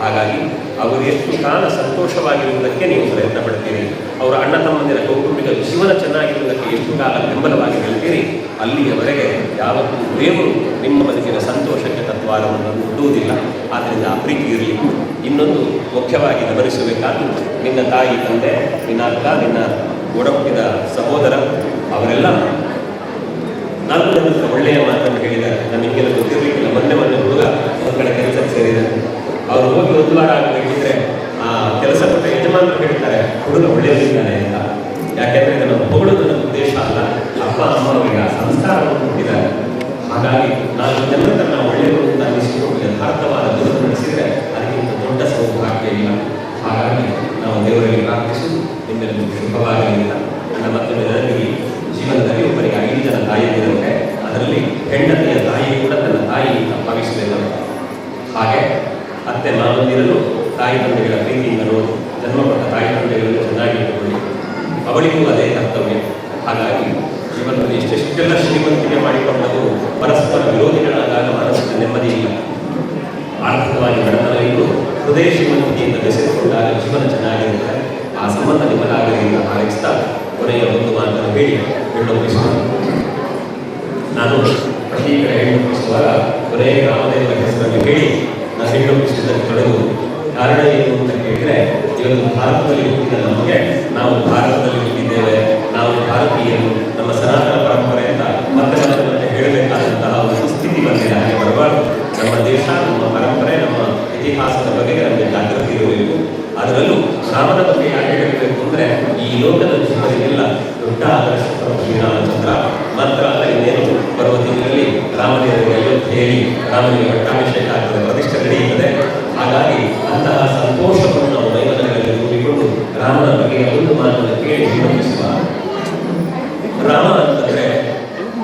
ಹಾಗಾಗಿ ಅವರು ಎಷ್ಟು ಕಾಲ ಸಂತೋಷವಾಗಿರುವುದಕ್ಕೆ ನೀವು ಪ್ರಯತ್ನ ಪಡ್ತೀರಿ, ಅವರ ಅಣ್ಣ ತಮ್ಮಂದಿರ ಕೌಟುಂಬಿಕ ಜೀವನ ಚೆನ್ನಾಗಿರುವುದಕ್ಕೆ ಎಷ್ಟು ಕಾಲ ಬೆಂಬಲವಾಗಿ ನಿಲ್ತೀರಿ, ಅಲ್ಲಿಯವರೆಗೆ ಯಾವತ್ತೂ ದೇವರು ನಿಮ್ಮ ಬದುಕಿನ ಸಂತೋಷಕ್ಕೆ ತತ್ವಾರವನ್ನು ಹುಟ್ಟುವುದಿಲ್ಲ. ಆದ್ದರಿಂದ ಆ ಪ್ರೀತಿ ಇರಲಿ. ಇನ್ನೊಂದು ಮುಖ್ಯವಾಗಿ ಗಮನಿಸಬೇಕಾದ್ದು, ನಿನ್ನ ತಾಯಿ ತಂದೆ, ನಿನ್ನ ಅಕ್ಕ, ನಿನ್ನ ಒಡಹುಟ್ಟಿದ ಸಹೋದರ ಅವರೆಲ್ಲ 4 ಜನರ ಒಳ್ಳೆಯ ಮಾತನ್ನು ಹೇಳಿದ್ದಾರೆ. ನಮಗೆಲ್ಲ ಗೊತ್ತಿರಲಿಕ್ಕಿಲ್ಲ. ಮೊನ್ನೆ ಹುಡುಗ ಒಂದು ಕಡೆ ಕೆಲಸಕ್ಕೆ ಸೇರಿದ್ದಾರೆ. ಅವರು ಹೋಗಿ 1 ವಾರ ಆಗಬೇಕಿದ್ರೆ ಆ ಕೆಲಸ ಕೊಟ್ಟ ಯಜಮಾನರು ಹೇಳ್ತಾರೆ, ಹುಡುಗ ಒಳ್ಳೆಯದಿದ್ದಾನೆ ಅಂತ. ಯಾಕೆಂದರೆ ಇದನ್ನು ಹೊಗಳೋದು ನನ್ನ ಉದ್ದೇಶ ಅಲ್ಲ, ಅಪ್ಪ ಅಮ್ಮ ಅವರಿಗೆ ಆ ಸಂಸ್ಕಾರವನ್ನು ಕೊಟ್ಟಿದ್ದಾರೆ. ಹಾಗಾಗಿ ನಾವು ಜನರನ್ನ ಒಳ್ಳೆಯವರು ಅಂತ ಅನ್ನಿಸಿಕೊಂಡು ಯಥಾರ್ಥವಾದ ಬದುಕು ನಡೆಸಿದರೆ ಅದಕ್ಕಿಂತ ದೊಡ್ಡ ಸೌಭಾಗ್ಯ ಇಲ್ಲ. ಹಾಗಾಗಿ ನಾವು ದೇವರಲ್ಲಿ ಪ್ರಾರ್ಥಿಸಿ ನಿಮ್ಮೆಲ್ಲರೂ ಶುಭವಾಗಲಿ ಅಂತ. ನನ್ನ ಮತ್ತೊಂದು ಜನರಿಗೆ ಜೀವನದಲ್ಲಿ ಒಬ್ಬರಿಗೆ 5 ಜನ ತಾಯಿಯರಿರುತ್ತೆ. ಅದರಲ್ಲಿ ಹೆಂಡತಿಯ ತಾಯಿ ಕೂಡ ತನ್ನ ತಾಯಿ ಅಂತ ಭಾವಿಸಬೇಕು. ಹಾಗೆ ಅತ್ತೆ ಮಾವಂದಿರಲು ತಾಯಿ ತಂದೆಗಳ ಪ್ರೀತಿಯಿಂದ ನೋಡಿ ಜನ್ಮಪಟ್ಟ ತಾಯಿ ತಂದೆಗಳನ್ನು ಚೆನ್ನಾಗಿ ಇಟ್ಟುಕೊಳ್ಳಿ. ಅವಳಿಗೂ ಅದೇ ಕರ್ತವ್ಯ. ಹಾಗಾಗಿ ಜೀವನದಲ್ಲಿ ಎಷ್ಟೆಷ್ಟೆಲ್ಲ ಶ್ರೀಮಂತಿಕೆ ಮಾಡಿಕೊಂಡರೂ ಪರಸ್ಪರ ವಿರೋಧಿಗಳಾದಾಗ ಮಾನಸಿಕ ನೆಮ್ಮದಿ ಇಲ್ಲ. ಆರ್ಥಿಕವಾಗಿ ಬಡತನ ಇದ್ದು ಹೃದಯ ಶ್ರೀಮಂತಿಕೆಯಿಂದ ಬೆಸೆದುಕೊಂಡಾಗ ಜೀವನ ಚೆನ್ನಾಗಿರುತ್ತೆ. ಆ ಸಂಬಂಧ ನಿಮ್ಮದಾಗಲಿ ಅಂತ ಹಾರೈಸ್ತಾ ಕೊನೆಯ ಒಂದು ಮಾತನ್ನು ಹೇಳಿ ಹೆಣ್ಣೊಪ್ಪಿಸುವ. ನಾನು ಪ್ರತಿ ಕಡೆ ಹೆಣ್ಣೊಪ್ಪಿಸುವಾಗ ಕೊನೆಯ ರಾಮದೇವರ ಹೆಸರನ್ನು ಹೇಳಿ ನಾನು ಹೆಣ್ಣೊಪ್ಪಿಸುವುದಕ್ಕೆ ತೊಡಗುವುದು. ಕಾರಣ ಏನು ಅಂತ ಕೇಳಿದರೆ, ಇವತ್ತು ಭಾರತದಲ್ಲಿ ಹುಟ್ಟಿದ ನಮಗೆ, ನಾವು ಭಾರತದಲ್ಲಿ ಹುಟ್ಟಿದ್ದೇವೆ, ನಾವು ಭಾರತೀಯರು, ನಮ್ಮ ಸನಾತನ ಪರಂಪರೆಯಿಂದ ಮತ್ತೆ ಹೇಳಬೇಕಾದಂತಹ ಒಂದು ಸ್ಥಿತಿ ಬಂದಿದೆ. ಹಾಗೆ ಬರಬಾರ್ದು. ನಮ್ಮ ದೇಶ, ನಮ್ಮ ಪರಂಪರೆ, ನಮ್ಮ ಇತಿಹಾಸದ ಬಗ್ಗೆ ನಮಗೆ ಜಾಗೃತಿ ಇರಬೇಕು. ಅದರಲ್ಲೂ ರಾಮನ ಬಗ್ಗೆ ಯಾಕೆ ಹೇಳಬೇಕು ಅಂದರೆ, ಈ ಲೋಕದ ಜೀವನಕ್ಕೆಲ್ಲ ದೊಡ್ಡ ಆದರ್ಶ ಶ್ರೀರಾಮಚಂದ್ರ ಮಾತ್ರ ಅಲ್ಲ, ಇನ್ನೇನು ಬರುವ ತಿಂಗಳಲ್ಲಿ ರಾಮದೇವರಿಗೆ ಅಯೋಧ್ಯೆಯಲ್ಲಿ ರಾಮನಿಗೆ ಪಟ್ಟಾಭಿಷೇಕ ಆಗ್ತದೆ, ಪ್ರತಿಷ್ಠೆ ನಡೆಯುತ್ತದೆ. ಹಾಗಾಗಿ ಅಂತಹ ಸಂತೋಷವನ್ನು ನಾವು ಮೈಮನಗಳಲ್ಲಿ ಕೂಡಿಕೊಂಡು ರಾಮನ ಬಗ್ಗೆ ಒಂದು ಮಾತನ್ನು ಕೇಳಿ ವಿನಂತಿಸುವ. ರಾಮ ಅಂತಂದರೆ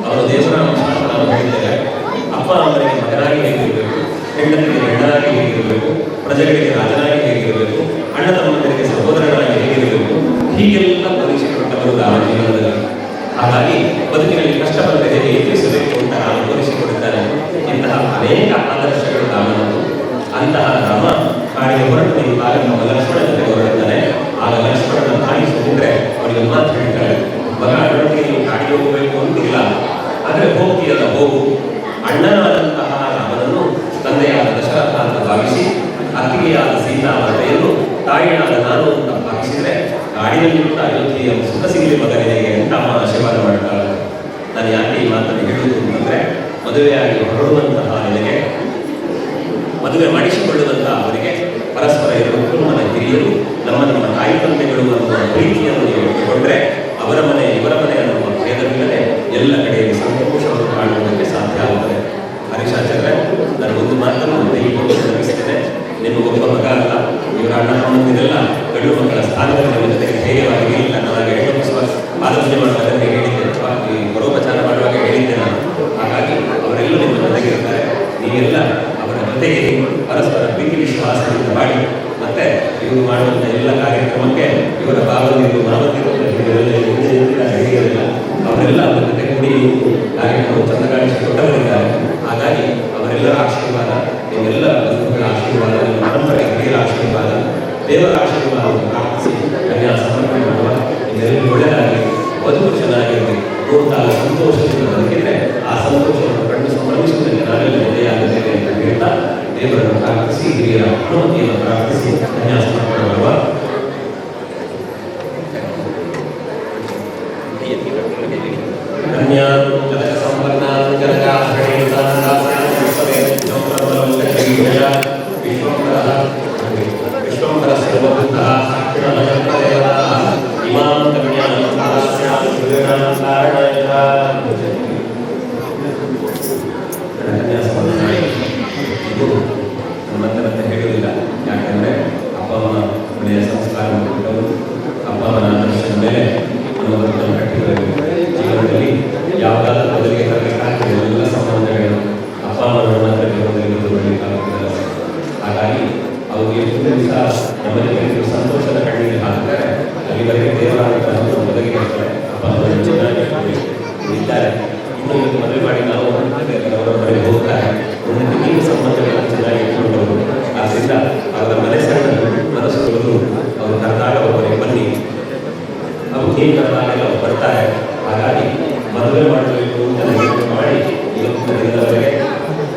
ಅವನು ದೇವರ ನಾವು ಹೇಳಿದ್ದೇವೆ. ಅಪ್ಪ ಅಮ್ಮನಿಗೆ ಮಗನಾಗಿ ಹೇಗಿರಬೇಕು, ಹೆಂಡತಿಗೆ ಹೆಣ್ಣಾಗಿ ಹೇಗಿರಬೇಕು, ಪ್ರಜೆಗಳಿಗೆ ರಾಜನಾಗಿ ಹೇಗಿರಬೇಕು, ಅಣ್ಣ ತಮ್ಮಂದರಿಗೆ ಸಹೋದರನಾಗಿ ಹೇಗಿರಬೇಕು, ಹೀಗೆಲ್ಲ ತೋರಿಸಿಕೊಟ್ಟವರು ರಾಮ ಜೀವನದಲ್ಲಿ. ಹಾಗಾಗಿ ಬದುಕಿನಲ್ಲಿ ಕಷ್ಟ ಬಂದರೆ ಹೇಗೆ ಎದುರಿಸಬೇಕು ಅಂತ ರಾಮ ತೋರಿಸಿಕೊಡುತ್ತಾರೆ. ಇಂತಹ ಅನೇಕ ಆದರ್ಶಗಳು ರಾಮನದ್ದು. ಅಂತಹ ರಾಮ ಕಾಡಿಗೆ ಹೊರಟು ನಿಂತಾಗ ನಮ್ಮ ಲಕ್ಷ್ಮಣ ಜೊತೆಗೆ ಹೊರಡುತ್ತಾನೆ. ಆಗ ಲಕ್ಷ್ಮಣನ ತಾಯಿ ಸುಮಿತ್ರೆ ಅವರಿಗೆ ಮಾತು ಹೇಳ್ತಾಳೆ, ಮಗ ಅಣ್ಣನಿಗೆ ನೀವು ಕಾಡಿಗೆ ಹೋಗಬೇಕು ಅಂತಿಲ್ಲ, ಆದರೆ ಹೋಗ್ತೀಯಲ್ಲ ಹೋಗು. ಅಣ್ಣನಾದಂತಹ ರಾಮನನ್ನು ತಂದೆಯಾದ ದಶರಥ ಅಂತ ಭಾವಿಸಿ, ಅತ್ತಿಗೆಯಾದ ಸೀತಾಮಾತೆಯನ್ನು ತಾಯಿಯಾದ ನಾನು ಅಂತ ಭಾವಿಸಿದರೆ ಕಾಡಿನಲ್ಲಿರುವ ಅಯೋಧ್ಯೆಯ ಸುಖ ಸಿಗಲಿ ಮಗನಿಗೆ ಅಂತ ಅಮ್ಮ ಆಶೀರ್ವಾದ ಮಾಡ್ತಾಳೆ. ನಾನು ಯಾಕೆ ಈ ಮಾತನ್ನು ಹೇಳುವುದು ಅಂತಂದರೆ, ಮದುವೆಯಾಗಿ ಹೊರಡುವಂತಹ ನಿನಗೆ, ಮದುವೆ ಮಾಡಿಸಿಕೊಳ್ಳುವಂತಹ ಅವರಿಗೆ ಪರಸ್ಪರ ಇರಬೇಕು. ನಮ್ಮ ಹಿರಿಯರು, ನಮ್ಮ ತಾಯಿ ತಂದೆಗಳು ಅನ್ನುವ ಪ್ರೀತಿಯನ್ನು ನೀವು ಇಟ್ಟುಕೊಂಡ್ರೆ ಅವರ ಮನೆ ಇವರ ಮನೆ ಅನ್ನುವ ಭೇದವಿಲ್ಲದೆ ಎಲ್ಲ ಕಡೆಯಲ್ಲಿ ಸಂತೋಷವನ್ನು ಕಾಣುವುದಕ್ಕೆ ಸಾಧ್ಯ ಆಗುತ್ತದೆ. ಹರೀಶಾಚಾರ್ಯ, ನಾನು ಒಂದು ಮಾತನ್ನು ಮುಗಿಸ್ತೇನೆ. ನಿಮ್ಮ ಒಬ್ಬ ಮಗ ಅಲ್ಲ, ಇವರ ಅಣ್ಣ ತಮ್ಮಂದಿರೆಲ್ಲ ಗಂಡು ಮಕ್ಕಳ ಸ್ಥಾನದಲ್ಲಿ ನಮ್ಮ ಜೊತೆಗೆ ಧೈರ್ಯವಾಗಿ ಇಲ್ಲ. ನನಗೆ ಹೆಣ್ಣೊಪ್ಪಿಸುವ ಆಲೋಚನೆ ಮಾಡುವಾಗ ಹೇಳಿದ್ದೆ, ಈ ಪರೋಪಚಾರ ಮಾಡುವಾಗ ಹೇಳಿದ್ದೆ ನಾನು. ಹಾಗಾಗಿ ಅವರೆಲ್ಲ ನಿಮ್ಮ ಜೊತೆಗಿರ್ತಾರೆ. ನೀವೆಲ್ಲ ಅವರ ಜೊತೆಗೆ ಪರಸ್ಪರ ಪ್ರೀತಿ ವಿಶ್ವಾಸದಿಂದ ಮಾಡಿ, ಮತ್ತೆ ಇವರು ಮಾಡುವಂಥ ಎಲ್ಲ ಕಾರ್ಯಕ್ರಮಕ್ಕೆ ಇವರ ಭಾವನೆಗಳು ಮಾವತಿರು ಹಿರಿಯರಿಲ್ಲ, ಅವರೆಲ್ಲ ಅವರ ಜೊತೆ ಕೂಡಿ ಕಾರ್ಯಕ್ರಮ ಚಂದಗಾಣಿಸಿಕೊಟ್ಟವರಿದ್ದಾರೆ. ಹಾಗಾಗಿ ಅವರೆಲ್ಲರ ಆಶೀರ್ವಾದ, ನೀವೆಲ್ಲ ಬಂಧುಗಳ ಆಶೀರ್ವಾದ, ನಿಮ್ಮ ಪರಂಪರೆ ಹಿರಿಯರ ಆಶೀರ್ವಾದ, ದೇವರ ಆಶೀರ್ವಾದವನ್ನು ಪ್ರಾರ್ಥಿಸಿ ಕನ್ಯಾ ಸಮರ್ಪಣೆ ಮಾಡುವ. ಇದೆಲ್ಲರೂ ಒಳ್ಳೆಯದಾಗಲಿ, ಬದುಕು ಚೆನ್ನಾಗಿರಲಿ, ನೋಡ್ತಾ ಸಂತೋಷದಿಂದ ಬದುಕಿದ್ರೆ ಆ ಸಂತೋಷವನ್ನು ಕಂಡು ಸಂಭ್ರಮಿಸುವುದಕ್ಕೆ ನಾವೆಲ್ಲ ಜೊತೆಯಾಗುತ್ತೇವೆ ಅಂತ ಹೇಳ್ತಾ ದೇವರನ್ನು ಪ್ರಾರ್ಥಿಸಿ, ಹಿರಿಯರ ಅನುಮತಿಯನ್ನು ಪ್ರಾರ್ಥಿಸಿ ಕನ್ಯಾ ಸಮರ್ಪಣೆ ಮಾಡುವ. ಮತ್ತೆ ಹೇಳುವುದಿಲ್ಲ, ಯಾಕಂದರೆ ಅಪ್ಪ ಅಮ್ಮ ಒಳ್ಳೆಯ ಸಂಸ್ಕಾರ ಕೊಟ್ಟವರು, ಅಪ್ಪ ಅಮ್ಮನ ಆದರ್ಶದ ಮೇಲೆ ಮನೋಭಾವವನ್ನು ಕಟ್ಟಿರಬೇಕು. ಜೀವನದಲ್ಲಿ ಯಾವುದಾದ್ರೂ ಬದಲಿಗೆ ತರಬೇಕಾಗ್ತದೆ ಎಲ್ಲ ಸಂಬಂಧಗಳು ಅಪ್ಪ ಅಮ್ಮನ ಮಾತ್ರ ಜೀವನದಲ್ಲಿ ಬದಲಾಗುತ್ತದೆ. ಹಾಗಾಗಿ ಅವ್ರಿಗೆ ಎಷ್ಟು ದಿವಸ ನಮ್ಮಲ್ಲಿ ಸಂತೋಷದ ಕಣ್ಣಿಗೆ ಹಾಕ್ತಾರೆ, ಅಲ್ಲಿವರೆಗೆ ದೇವರಾದ ಬದಲಿಗೆ ಇರ್ತಾರೆ. ಅಪ್ಪ ಅಮ್ಮನ ಚೆನ್ನಾಗಿ ಇದ್ದಾರೆ. ಇನ್ನು ಇವತ್ತು ಮದುವೆ ಮಾಡಿ ನಾವು ಅವರ ಮನೆಗೆ ಹೋಗ್ತಾರೆ, ಒಂದಕ್ಕೆ ನೀವು ಸಂಬಂಧಗಳನ್ನು ಚೆನ್ನಾಗಿ ಇಟ್ಕೊಂಡು. ಆದ್ದರಿಂದ ಅವರ ಮನೆ ಸಣ್ಣ ಮನಸ್ಸುಗಳು ಅವರು ಕರೆದಾಗ ಒಬ್ಬರಿಗೆ ಬನ್ನಿ, ಅವರು ಏನು ಕರೆದಾಗೆಲ್ಲ ಅವ್ರು ಬರ್ತಾರೆ. ಹಾಗಾಗಿ ಮದುವೆ ಮಾಡಬೇಕು ಅಂತ ಮಾಡಿ ಇವತ್ತಿನ ದಿನದವರೆಗೆ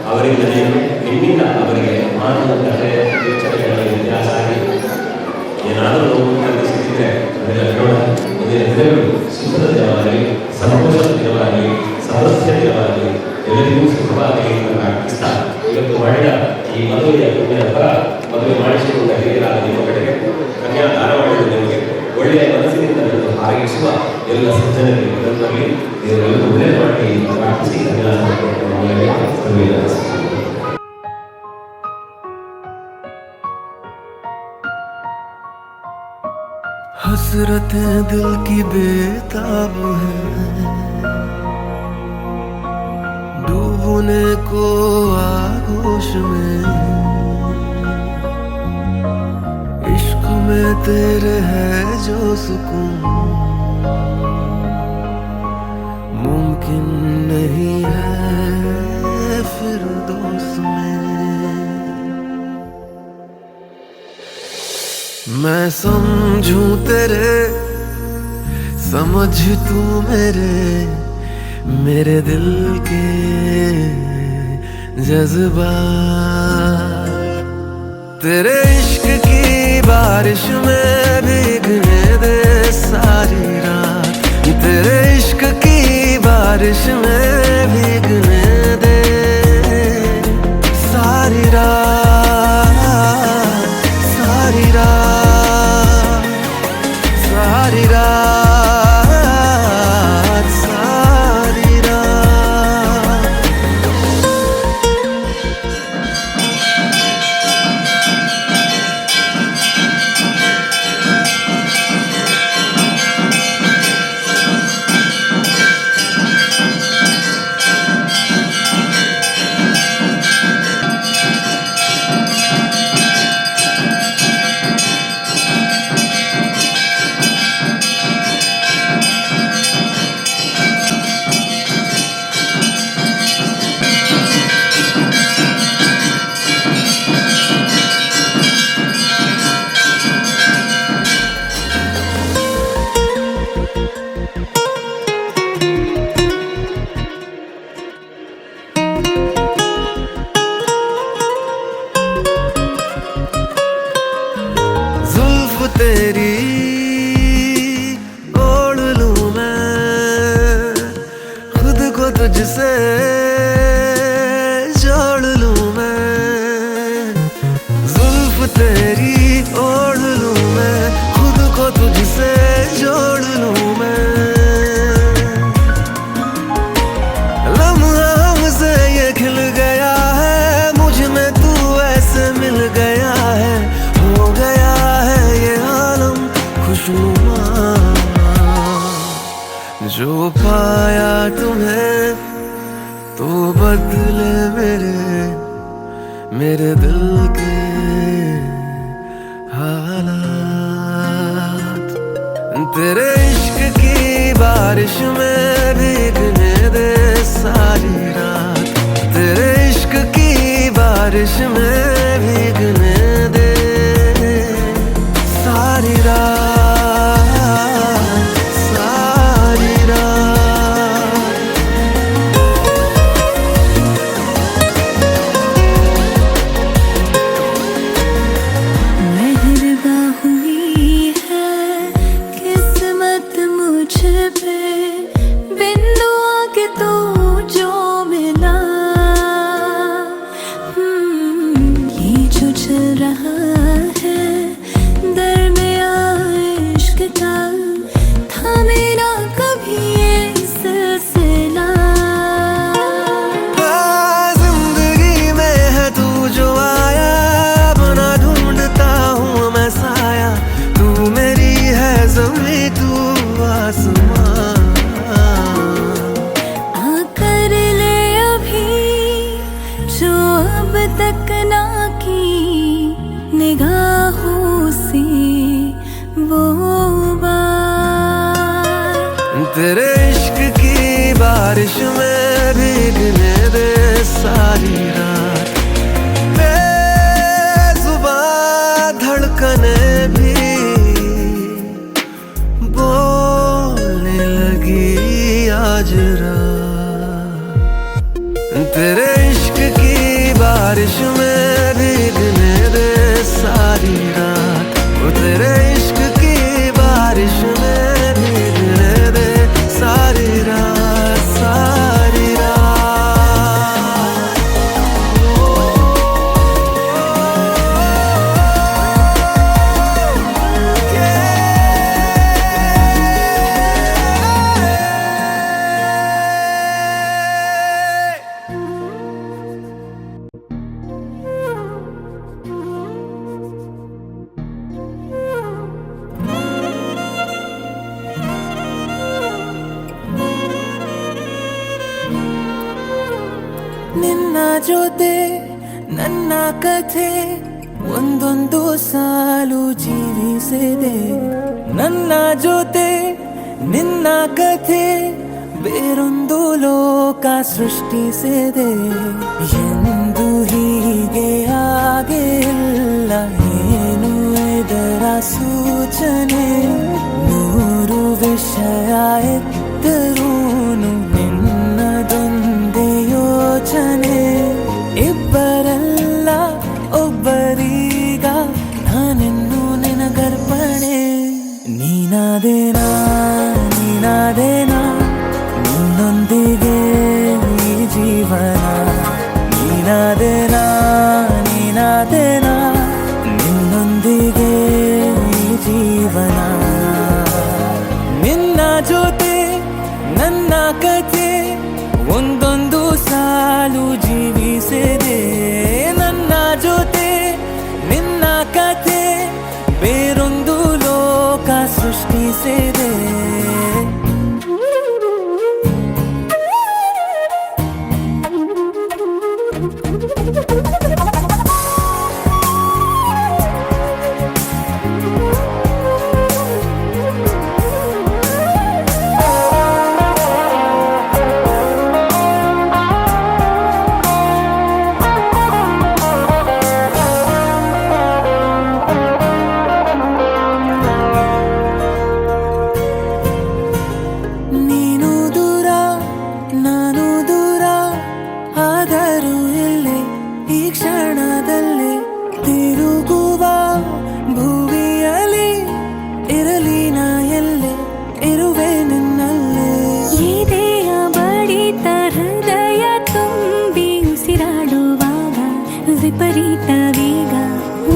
ಅವರಿಂದಲೇ ನಿಮ್ಮಿಂದ ಅವರಿಗೆ ಮಾನವತೆ ಯೋಚನೆಗಳಲ್ಲಿ ವ್ಯತ್ಯಾಸ ಆಗಿ ಏನಾದರೂ ನೋವು ಕಲಿಸಿದ್ರೆ ಅದೆಲ್ಲ ನೋಡ ಮುಂದಿನ ದಿನಗಳು ಸುಖದ ದಿನವಾಗಲಿ, ಸಂತೋಷದ ದಿನವಾಗಲಿ, ಸಮಸ್ಯೆ ದಿನವಾಗಲಿ ಎಲ್ಲರಿಗೂ ಸುಖವಾಗಲಿ ಅಂತ ಪ್ರಾರ್ಥಿಸ್ತಾ ಇವತ್ತು ಮಾಡಿದ ಈ ಮದುವೆಯ ಪುಣ್ಯದ ಫಲ, ಮದುವೆ ಮಾಡಿಸಿಕೊಂಡ ಹಿರಿಯರಾದ ನಿಮ್ಮ ಕಡೆಗೆ ಕನ್ಯಾ ಧಾರವಾಡದ ನಿಮಗೆ ಒಳ್ಳೆಯ ಮನಸ್ಸಿನಿಂದ ನನ್ನನ್ನು ಹಾರೈಸುವ ಎಲ್ಲ ಸಜ್ಜನರಿಗೆ ಬದುಕಲ್ಲಿ ಇವರೆಲ್ಲರೂ ಒಳ್ಳೆಯ ಮಾಡಿ ಪ್ರಾರ್ಥಿಸಿ ಕನ್ಯಾ हसरतें दिल की बेताब है, डूबने को आगोश में, इश्क में तेरे है जो सुकून मुमकिन नहीं है फिरदौस में। मैं समझूं तेरे समझ तू मेरे दिल के जज्बात, तेरे इश्क की बारिश में भीगने दे सारी रात, तेरे इश्क की बारिश में भीगने दे सारी रात, सारी रात, सारी रात, सारी रात। तेरी ओढ़ लूं मैं, खुद को तुझसे जोड़ लूं मैं, जुल्फ तेरी ओढ़ लूं मैं, खुद को तुझसे जोड़ लूं मैं, लम्हा हमसे ये खिल गया है, मुझ में तू ऐसे मिल गया है, हो गया है ये आलम खुशनुमा, जो पाया तुम्हें तो बदले मेरे दिल के हालात, तेरे इश्क की बारिश में भीगने दे सारी रात, तेरे इश्क की बारिश में भीगने दे सारी रात, सारी रात। मेहरबां हुई है किस्मत मुझ पे, बिन दुआ के तू जो मिला, ये जो चल रहा है दरमियाँ इश्क का, था मेरा कभी ये सिलसिला, जिंदगी में है तू जो आया, अपना ढूंढता हूँ मैं साया, तू मेरी है ज़मीं तू आसमां, आकर ले अभी जो अब तक ना की निगाहों से वो बात, तेरे इश्क की बारिश में भीगने दे सारी रात, बेज़ुबान धड़कने भी बोलने लगी आज रात, तेरे इश्क की बारिश में भीगने दे सारी रात, वो तेरे इश्क की बारिश में भीगने दे सारी रात, सारी रात। ನಿನ್ನ ಜೊತೆ ನನ್ನ ಕಥೆ ಒಂದೊಂದು ಸಾಲು ಜೀವಿಸಿದೆ. ನನ್ನ ಜೊತೆ ನಿನ್ನ ಕಥೆ ಬೇರೊಂದು ಲೋಕ ಸೃಷ್ಟಿಸಿದೆ. ಎಂದು ಹೀಗೆ ಆಗಿಲ್ಲ, ಏನು ಇದರ ಸೂಚನೆ? ನೂರು ವಿಷಯ ಎತ್ತರೂನು ನಿನ್ನದೊಂದೇ ಯೋಚನೆ. ಇಬ್ಬರಲ್ಲ ಒಬ್ಬರೀಗ ನಾನಿನ್ನು ನಿನಗರ್ಪಣೆ. ನೀನಾದೇನಾ ನೀನಾದೇನಾ ನಿನ್ನೊಂದಿಗೆ ಈ ಜೀವನ. ನೀನಾದೇನಾ ನೀನಾದೇನಾ ನಿನ್ನೊಂದಿಗೆ ಈ ಜೀವನ. ನಿನ್ನ ಜೊತೆ ನನ್ನ ಕಥೆ ಒಂದೊಂದು ಸಾಲು ಜೀವಿಸಿದೆ. ನನ್ನ ಜೊತೆ ನಿನ್ನ ಕಥೆ ಬೇರೊಂದು ಲೋಕ ಸೃಷ್ಟಿಸಿದೆ. ವಿಪರೀತ ವೇಗ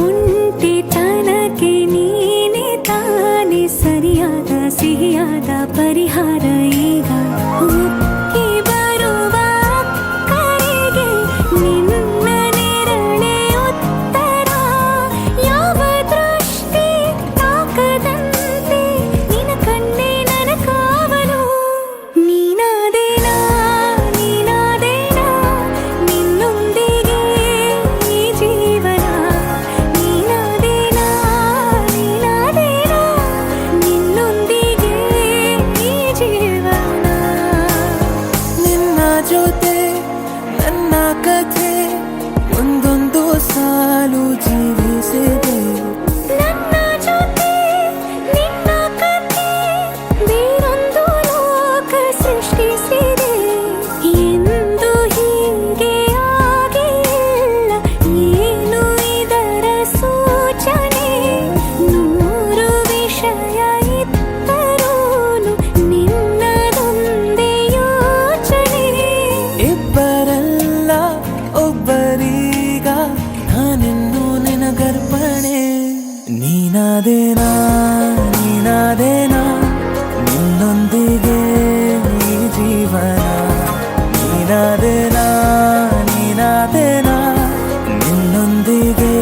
ಒಂಟಿತನಕ್ಕೆ ನೀನೆ ತಾನೆ ಸರಿಯಾದ ಸಿಹಿಯಾದ ಪರಿಹಾರ ಈಗ. ಉಕ್ಕಿ ಬರುವ ಕರೆಗೆ ನಿನ್ನ ನೆರಳೆ ಉತ್ತರ. ಯಾವ ದೃಷ್ಟಿ ತಾಕದಂತೆ ನಿನ್ನ ಕಣ್ಣೆ ನನ್ನ ಕಾವಲು. ನೀನಾದೇನಾ ನೀನಾದೇನಾ ನಿನ್ನೊಂದಿಗೆ ಜೀವನ. ನೀನಾದೇನಾ ನೀನಾದೇನಾ ನಿನ್ನೊಂದಿಗೆ ಈ ಜೀವನ. ನಿನ್ನ ಜೊತೆ ನನ್ನ ಕಥೆ ಒಂದೊಂದು ಸಾಲು ಜೀವಿಸಿದೆ. ನನ್ನ ಜೊತೆ ನಿನ್ನ ಕಥೆ ಬೇರೊಂದು ಲೋಕ ಸೃಷ್ಟಿಸಿದೆ. ಎಂದು ಹೀಗೆ ಆಗಿಲ್ಲ, ಏನು ಇದರ ಸೂಚನೆ? ನೂರು ವಿಷಯ ಇತ್ತರೂನು ನಿನ್ನದೊಂದೇ ಯೋಚನೆ. ಇಬ್ಬರಲ್ಲ ಒಬ್ಬರೀಗ ನಾನಿನ್ನು ನಿನಗರ್ಪಣೆ. ನೀನಾದೇನಾ ನೀನಾದೇನಾ ನಿನ್ನೊಂದಿಗೆ ಈ ಜೀವನ. ನೀನಾದೇನಾ ನೀನಾದೇನಾ ನಿನ್ನೊಂದಿಗೆ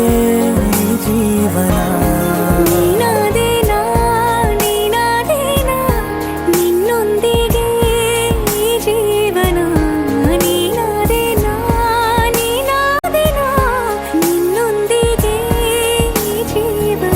ಈ ಜೀವನ. ನೀನಾದೇನಾ ನೀನಾದೇನಾ ನಿನ್ನೊಂದಿಗೆ ಈ ಜೀವನ. ನೀನಾದೇನಾ ನೀನಾದೇನಾ ನಿನ್ನೊಂದಿಗೆ ಈ ಜೀವನ.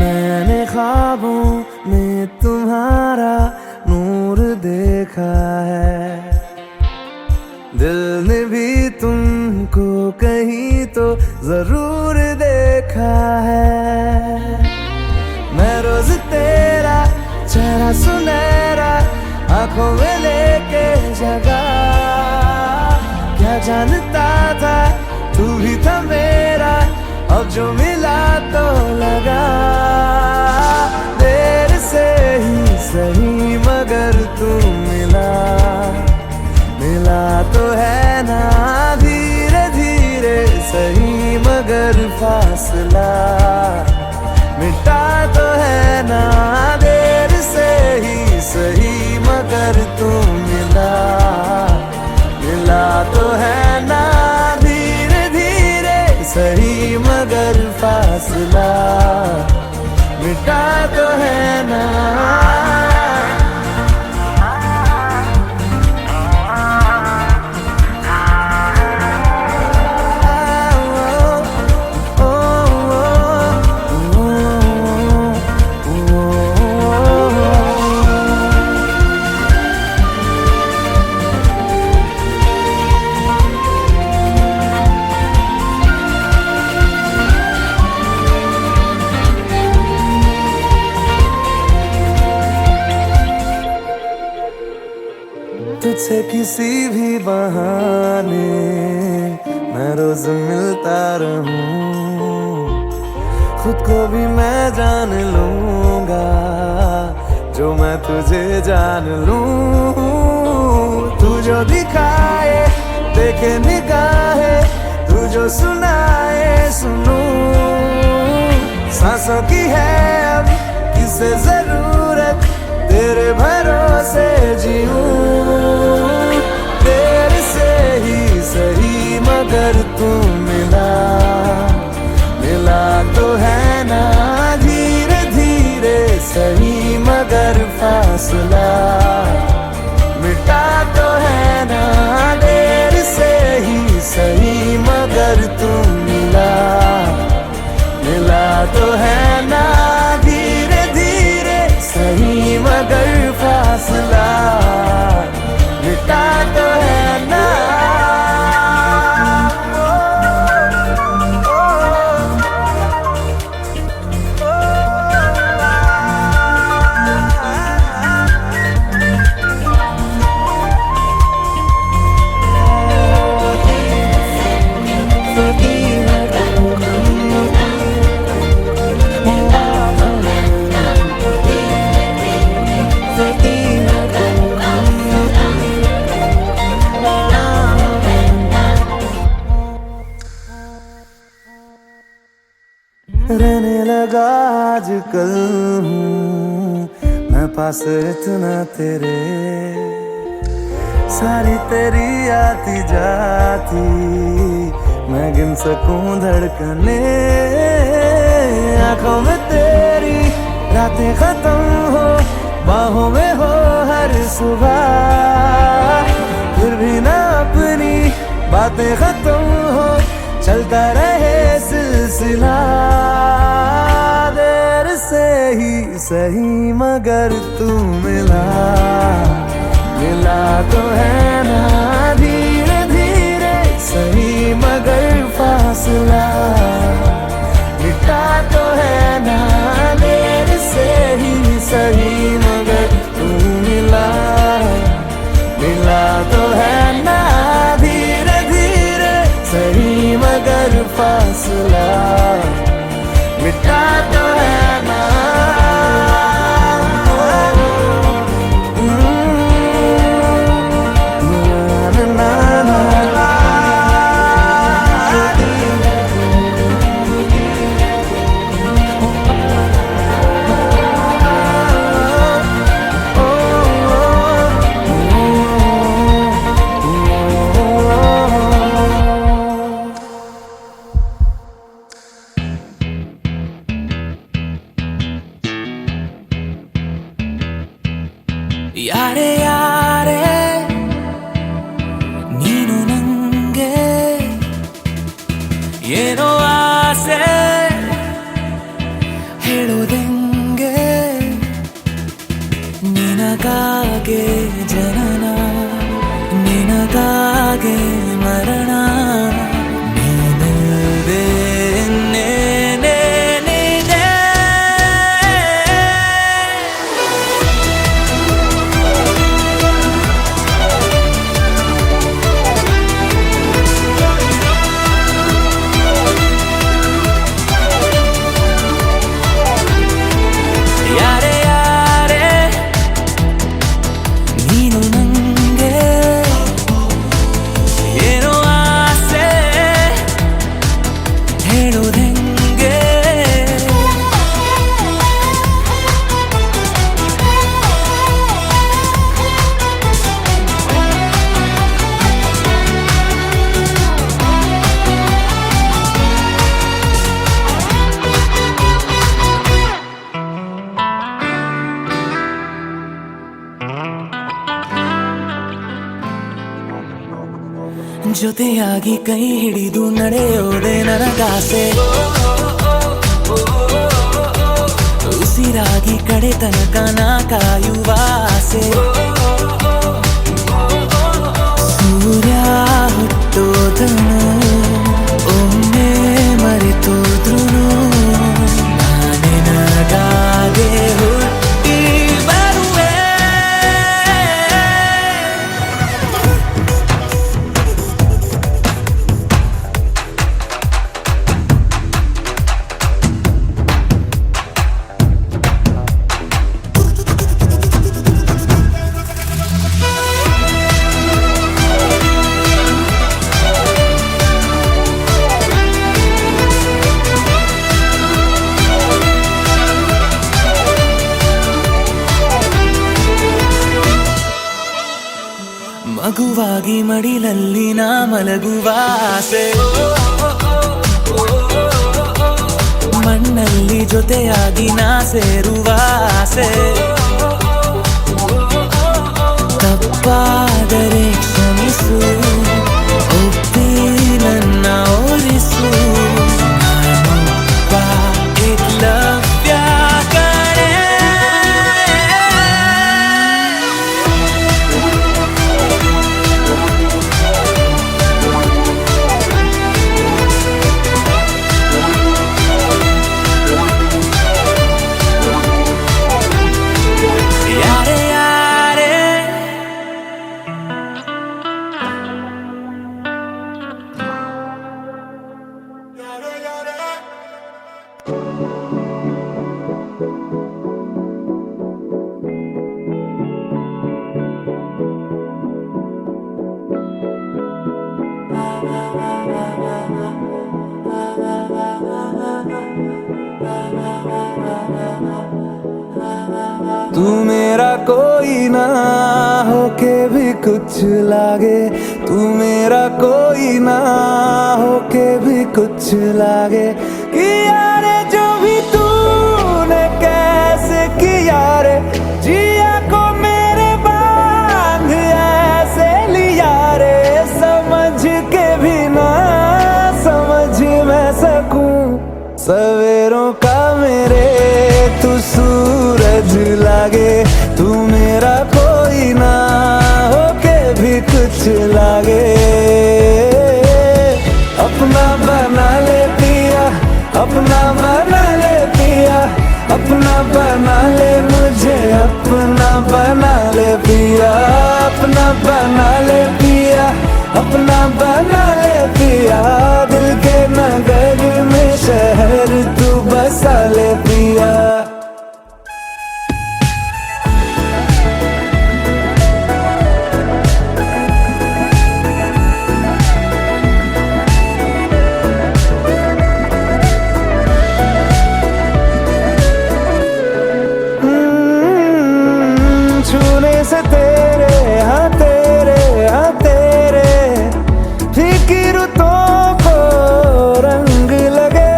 मैंने ख्वाबों में तुम्हारा नूर देखा है. दिल ने भी तुमको कहीं तो जरूर देखा है. मैं रोज तेरा चेहरा सुनहरा आंखों में लेके जगा. क्या जानता था तू भी था मेरा, अब जो मिला तो लगा. देर से ही सही मगर तुम फासला मिटा तो है ना देर से ही सही मगर तू मिला तो है ना धीरे धीरे सही मगर फासला मिटा तो है ना तुझसे किसी भी बहाने मैं रोज मिलता रहूं खुद को भी मैं जान लूंगा जो मैं तुझे जान लूं तू जो दिखाए देखे निगाहे तू जो सुनाए सुनूं सांसों की है अब किसे जरूरत तेरे भरोसे जीऊं तेरे से ही सही मगर तू मिला तो है ना धीरे धीरे सही मगर फासला मिटा तो है ना देर से ही सही मगर तू मिला तो है ना धीरे धीरे सही मगर फासला मिटा तो है ना रहने लगा आजकल हूँ मैं पास इतना तेरे सारी तेरी आती जाती मैं गिन सकूं धड़कने आंखों में तेरी रातें खत्म हो बाहों में हो हर सुबह फिर भी ना अपनी बातें खत्म हो चलता रहे सिलसिला देर से ही सही मगर तू मिला तो है ना धीरे धीरे सही मगर फासला मिटा तो है ना देर से ही सही मगर तू मिला तो है ना धीरे धीरे सही मगर फासला मिटा तो है ना ಯಾರೇ ಯಾರೇ ನೀನು ನಂಗೆ ಏನೋ ಆಸೆ ಹೇಳೋದೆಂಗೆ ನಿನಗಾಗೆ ಜನನ ನಿನಗಾಗೆ ಮರಣ ನೀನಿಲ್ಲದೆ ಇನ್ನೇನೇ ನೀನೇ. ಜೊತೆಯಾಗಿ ಕೈ ಹಿಡಿದು ನಡೆಯೋದೆ ನನಗಾಸೆ ಉಸಿರಾಗಿ ಕಡೆ ತನಕ ನಾ ಕಾಯುವ ಆಸೆ ಸೂರ್ಯ ಹುಟ್ಟೋದನು ಒಮ್ಮೆ ಮರೆತೋದ್ರು ನಾನೇ ನನಗಾಗೆ ಹುಟ್ಟಿ ಬರುವೆ ಮಗುವಾಗಿ ಮಡಿಲಲ್ಲಿ ನಾ ಮಲಗುವ ಆಸೆ ಮಣ್ಣಲ್ಲಿ ಜೊತೆಯಾಗಿ ನಾ ಸೇರುವ ಆಸೆ ತಪ್ಪಾದರೆ ಕ್ಷಮಿಸು ಒಪ್ಪಿ ನನ್ನ ಓರಿಸು ನಾನೊಬ್ಬ ಏಕಲವ್ಯ ಕಣೆ. तू मेरा कोई ना होके भी कुछ लागे तू मेरा कोई ना होके भी कुछ लागे किया रे जो भी तूने कैसे किया रे जिया को मेरे बांध ऐसे लिया रे समझ के भी ना समझ मैं सकूं सवेरों का मेरे तू सूरज लागे तू मेरा कोई ना होके भी कुछ लागे अपना बना ले पिया अपना बना ले पिया अपना बना ले मुझे अपना बना ले पिया अपना बना ले पिया अपना बना ले पिया दिल के नगर में शहर तू बसा ले पिया छूने से तेरे हाँ तेरे फिक्रों को रंग लगे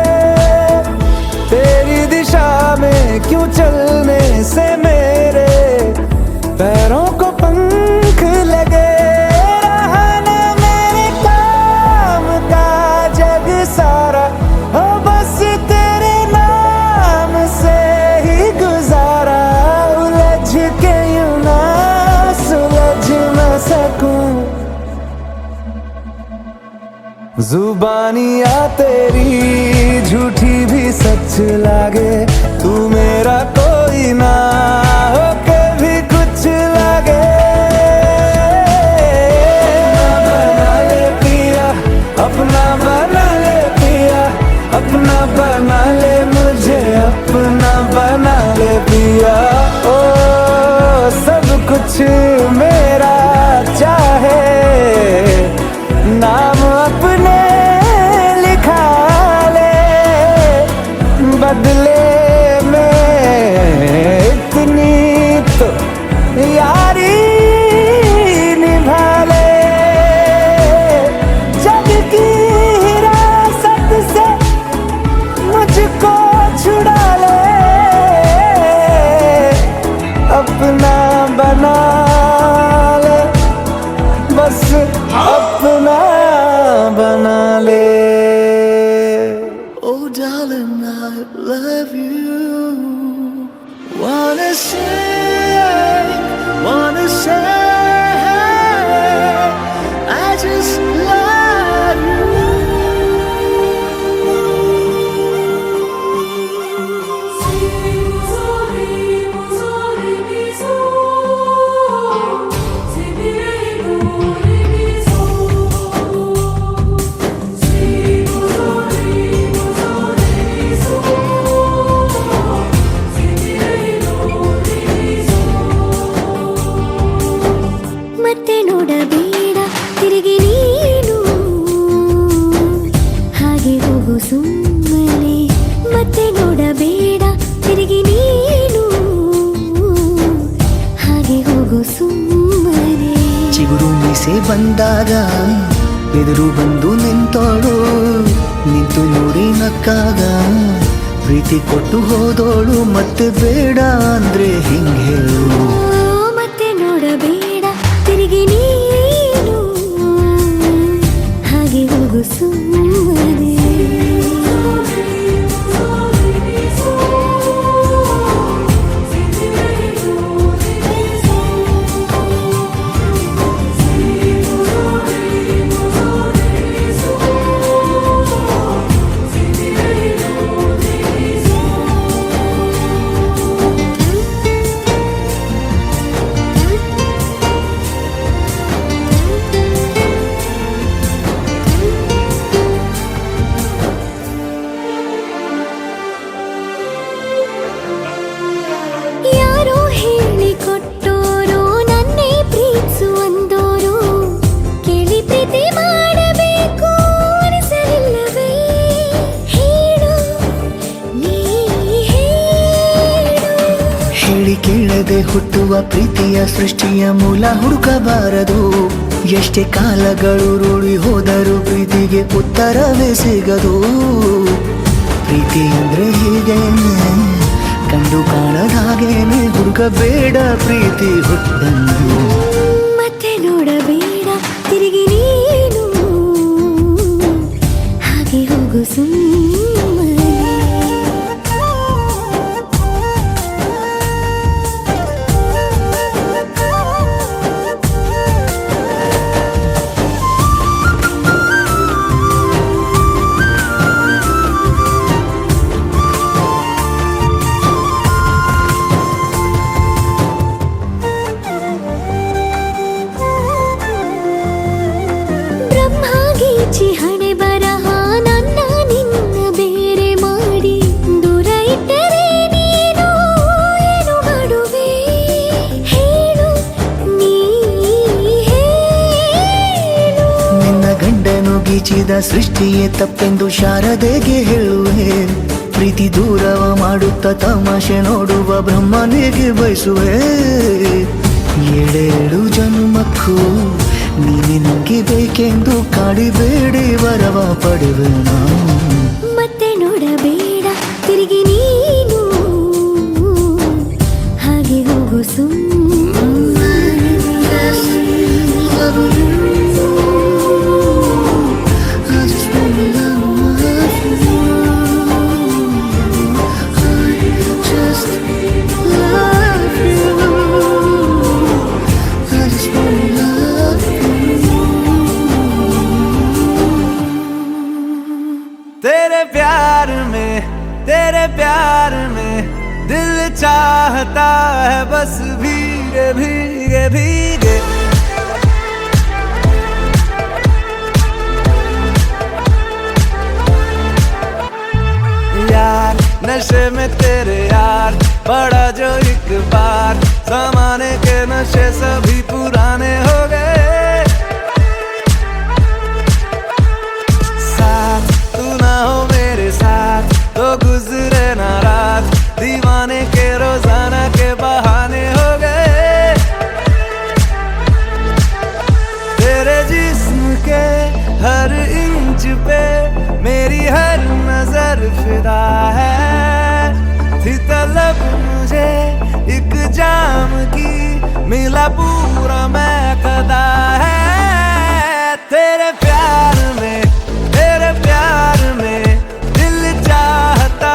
तेरी दिशा में क्यों चलने से मेरे पैरों को पंख लगे रहा ना मेरे काम का जग सारा हो बस तेरे नाम से ही गुजारा उलझ के यूं ना सुलझ न सकूं जुबानियाँ तेरी झूठी भी सच लागे तू मेरा कोई ना होके भी कुछ लागे बना ले पिया अपना बना ले पिया अपना बना ले मुझे अपना बना ले पिया ओ सब कुछ मेरा चाहे नाम अपने लिखा ले बदले में love you. Wanna say, I just love you. ಮತ್ತೆ ನೋಡಬೇಡ ತಿರುಗಿ ನೀನು ಹಾಗೆ ಹೋಗು ಸುಮ್ಮನೆ ಮತ್ತೆ ನೋಡಬೇಡ ತಿರುಗಿ ನೀನು ಹಾಗೆ ಹೋಗು ಸುಮ್ಮನೆ ಚಿಗುರು ಮೀಸೆ ಬಂದಾಗ ಎದುರು ಬಂದು ನಿಂತೋಳು ನಿಂತು ನೋಡಿ ನಕ್ಕಾಗ ಪ್ರೀತಿ ಕೊಟ್ಟು ಹೋದೋಳು ಮತ್ತೆ ಬೇಡ ಅಂದ್ರೆ ಹಿಂಗೆ ಹೇಳು ಮತ್ತೆ ನೋಡಬೇಡ ತಿರುಗಿ ನೀನು ಹಾಗೆ ಹೋಗು ಸುಮ್ಮನೆ ಯಾರೋ ಹೇಳಿಕೊಟ್ಟೋರು ನನ್ನೇ ಪ್ರೀತಿಸುವಂದೋರು ಕೇಳಿ ಪ್ರೀತಿ ಮಾಡಬೇಕು ಅನಿಸಲಿಲ್ಲವೇ ಹೇಳು ನೀ ಹೇಳು ಹೇಳಿ ಕೇಳದೆ ಹುಟ್ಟುವ ಪ್ರೀತಿಯ ಸೃಷ್ಟಿಯ ಮೂಲ ಹುಡುಕಬಾರದು ಎಷ್ಟೇ ಕಾಲಗಳು ರೂಢಿ ಹೋದರೂ ಪ್ರೀತಿಗೆ ಉತ್ತರವೇ ಸಿಗದು ಪ್ರೀತಿ ಅಂದ್ರೆ ಹೀಗೇನೆ ಕಂಡು ಕಾಣದ ಹಾಗೇನೆ ಹುಡುಕಬೇಡ ಪ್ರೀತಿ ಹುಟ್ಟಂದು ಮತ್ತೆ ನೋಡಬೇಡ ತಿರುಗಿ ನೀನು ಹಾಗೆ ಹೋಗು ಸುಮ್ಮನೆ ಬ್ರಹ್ಮಗೀಚಿ ಹಣೆ ಬರಹ ನನ್ನ ನಿನ್ನ ಬೇರೆ ಮಾಡಿ ದೂರ ಇಟ್ಟರೆ ನೀನು ಏನು ಮಾಡುವೆ ಹೇಳು ನೀ ಹೇಳು ನಿನ್ನ ಗಂಡನು ಗೀಚಿದ ಸೃಷ್ಟಿಯೇ ತಪ್ಪೆಂದು ಶಾರದೆಗೆ ಹೇಳುವೆ ಪ್ರೀತಿ ದೂರವ ಮಾಡುತ್ತ ತಮಾಷೆ ನೋಡುವ ಬ್ರಹ್ಮನಿಗೆ ಬಯಸುವೆ ಏಳೇಳು ಜನ್ಮಕ್ಕೂ ನೀನೆ ನಂಗೆ ಬೇಕೆಂದು ಕಾಡಿಬೇಡಿ ವರವ ಪಡೆವೆ ನಾನು ಮತ್ತೆ ನೋಡಬೇಡ ತಿರುಗಿ ನೀನು ಹಾಗೆ ಹೋಗು तेरे प्यार में दिल चाहता है बस भीगे भीगे भीगे यार नशे में तेरे यार बड़ा जो एक बार जमाने के नशे सभी पुराने हो गए साथ तू ना हो मेरे साथ तो गुजरे ना रात दीवाने के रोजाना के बहाने हो गए तेरे जिस्म के हर इंच पे मेरी हर नजर फिदा है थी तलब मुझे एक जाम की मिला पूरा मैं कदा है तेरे प्यार में दिल चाहता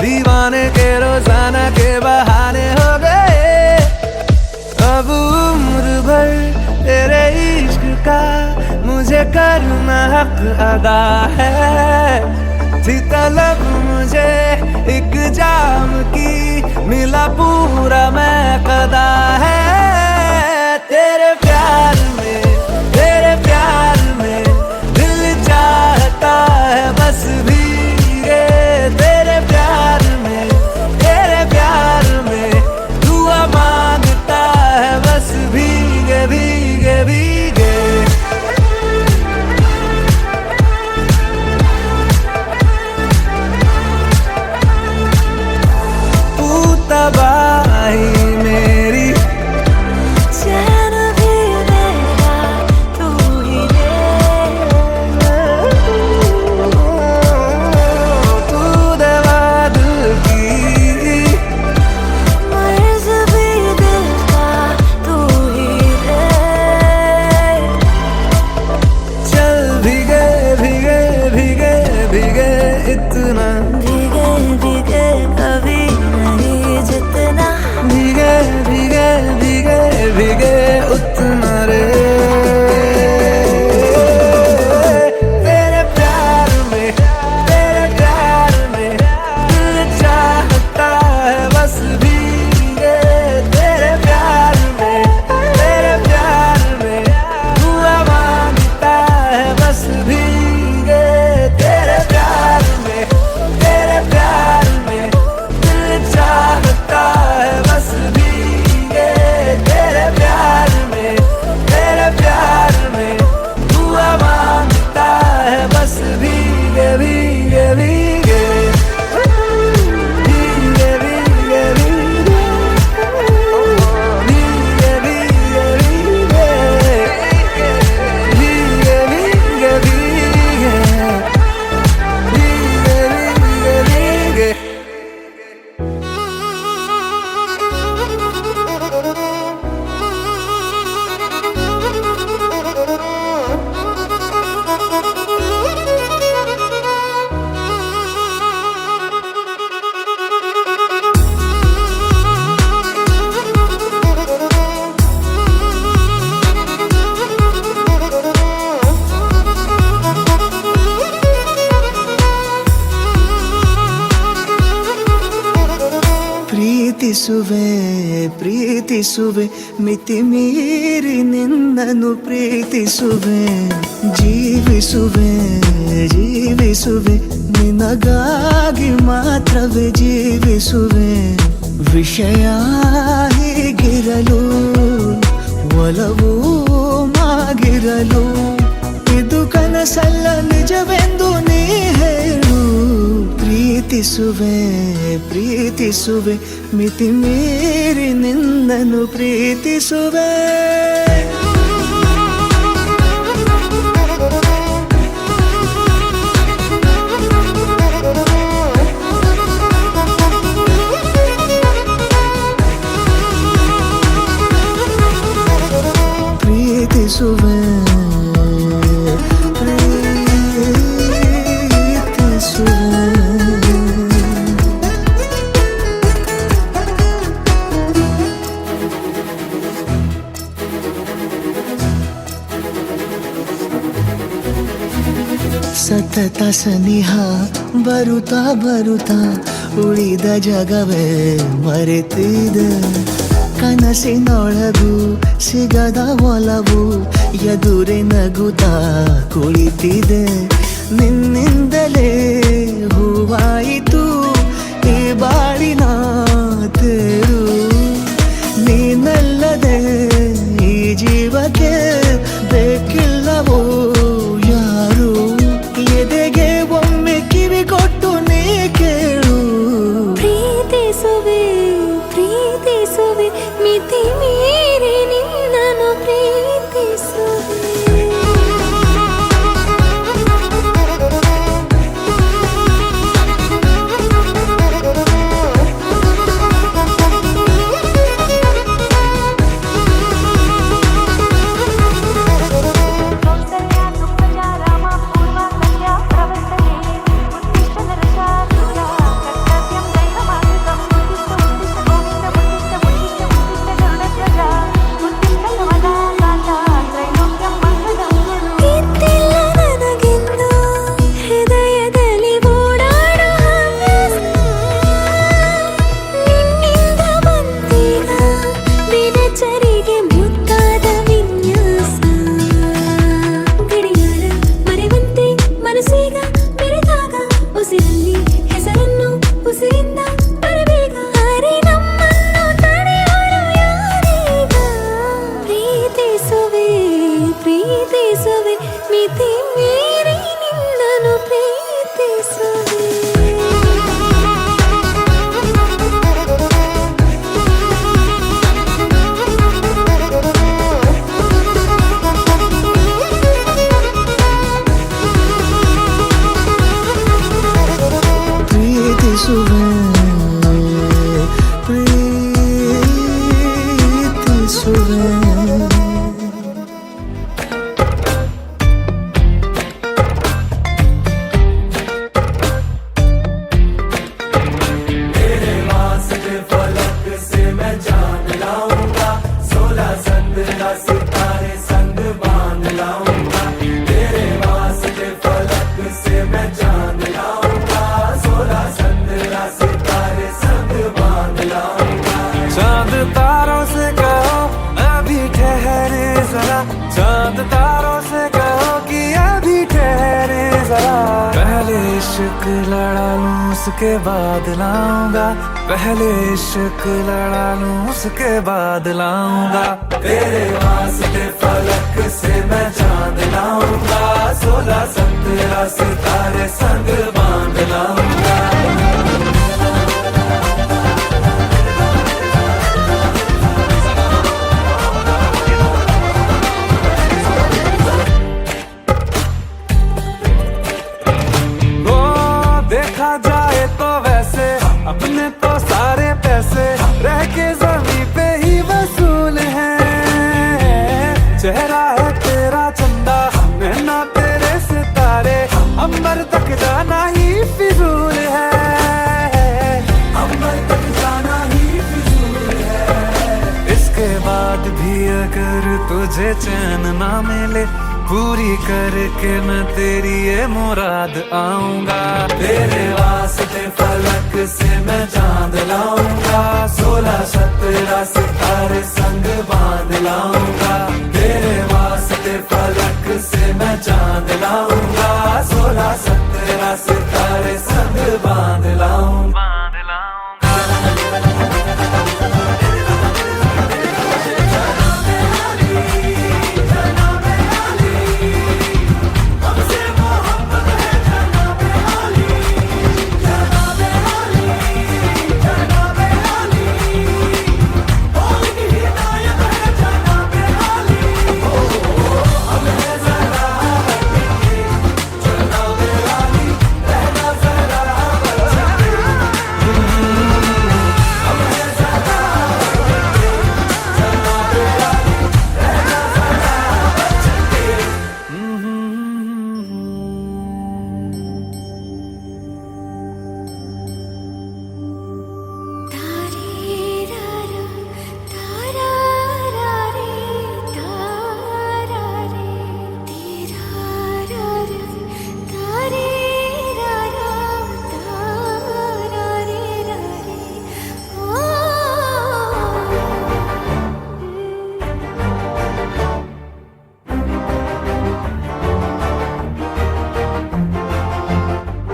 दीवाने के रोजाना के बहाने हो गए। अब उम्र भर तेरे इश्क का मुझे करना हक अदा है। थी तलब मुझे एक जाम की, मिला पूरा मैं कदा है। तेरे प्यार में दिल चाहता है बस भीगे। तेरे प्यार में दुआ मांगता है बस भीगे भीगे भीगे। तू तबाही मेरी चैन भी मेरा तू ही दे। तू दवा दिल की मर्ज़ भी दिल का तू ही दे। चल भीगे भीगे भीगे भीगे इतना, भीगे भीगे कभी नहीं जितना, भीगे भीगे भीगे भीगे उतना रे। तेरे प्यार में दिल चाहता है बस भीगे। तेरे प्यार में दुआ मांगता है बस भीगे। तेरे प्यार में दिल चाहता है बस भीगे। तेरे प्यार में दुआ मांगता है बस भीगे भीगे भीगे भीगे भीगे भीगे भीगे भीगे भीगे भीगे भीगे भीगे। ಪ್ರೀತಿಸುವೆ ಮಿತಿ ಮೀರಿ ನಿನ್ನನ್ನು ಪ್ರೀತಿಸುವೆ, ಜೀವಿಸುವೆ ನಿನಗಾಗಿ ಮಾತ್ರವೇ ಜೀವಿಸುವೆ. ವಿಷಯ ಹೀಗಿರಲು ಒಲವು ಮಾಗಿರಲು, ಇದು ಕನಸಲ್ಲ ನಿಜವೆಂದು ನೀ ಹೇಳು. ಪ್ರೀತಿಸುವೆ ಮಿತಿ ಮೀರಿ ನಿನ್ನನ್ನು ಪ್ರೀತಿಸುವೆ. ಪ್ರೀತಿಸುವೆ ಸತತ ಸನಿಹ ಬರುತ್ತಾ ಉಳಿದ ಜಗವೇ ಮರೆತಿದೆ. ಕನಸಿನೊಳಗೂ ಸಿಗದ ಒಲವು ಎದುರೆ ನಗುತ್ತಾ ಕುಳಿತಿದೆ. ನಿನ್ನಿಂದಲೇ ಹೂವಾಯಿತು ಈ ಬಾಳಿನ ತೇರು, ನೀನಲ್ಲದೆ ಈ ಜೀವಕ್ಕೆ ಬೇಕಿಲ್ಲವೋ ಯಾರು. ಎದೆಗೆ ಒಮ್ಮೆ ಕಿವಿ ಕೊಟ್ಟು ನೀ ಕೇಳು. ಪ್ರೀತಿಸುವೆ ಮಿತಿ ಮೀರಿ ನಿನ್ನನ್ನು ಪ್ರೀತಿಸುವೆ. ಪ್ರೀತಿಸುವೆ ಪ್ರೀತಿಸುವೆ चांद तारों से कहो अभी ठहरे जरा चांद तारों से कहो कि अभी ठहरे जरा पहले इश्क लड़ा लूं उसके बाद लाऊंगा पहले इश्क लड़ा लूं उसके बाद लाऊंगा तेरे वास्ते फलक से मैं चांद लाऊंगा 16-17 सितारे संग बांध लाऊंगा देखा जाए तो वैसे अपने तो सारे पैसे रह के जमीन पे ही वसूल है चेहरा है तेरा चंदा नैना तेरे सितारे अंबर तक जाना ही फिजूल है अंबर तक जाना ही फिजूल है इसके बाद भी अगर तुझे चैन ना मिले पूरी करके मैं तेरी ये मुराद आऊंगा तेरे वास्ते फलक से मैं चांद लाऊंगा 16-17 सितारे संग बांध लाऊंगा तेरे वास्ते फलक से मैं चांद लाऊंगा 16-17 सितारे संग बांध लाऊंगा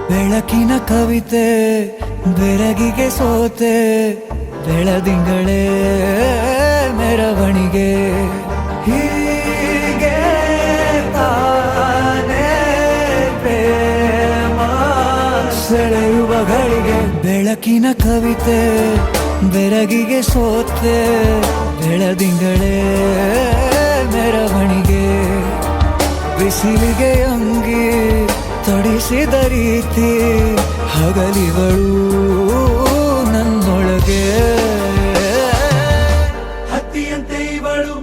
ಬೆಳಕಿನ ಕವಿತೆ ಬೆರಗಿಗೆ ಸೋತೆ ಬೆಳದಿಂಗಳೇ ಮೆರವಣಿಗೆ ಹೀಗೆ ತಾನೇ ಪ್ರೇಮ ಸೆಳೆಯುವ ಗಳಿಗೆ ಬೆಳಕಿನ ಕವಿತೆ ಬೆರಗಿಗೆ ಸೋತೆ ಬೆಳದಿಂಗಳೇ ಮೆರವಣಿಗೆ ಬಿಸಿಲಿಗೆ ಅಂಗಿ ತೊಡಿಸಿದ ರೀತಿ ಹಗಲಿಗಳು ನನ್ನೊಳಗೆ ಹತ್ತಿಯಂತೆ ಇವಳು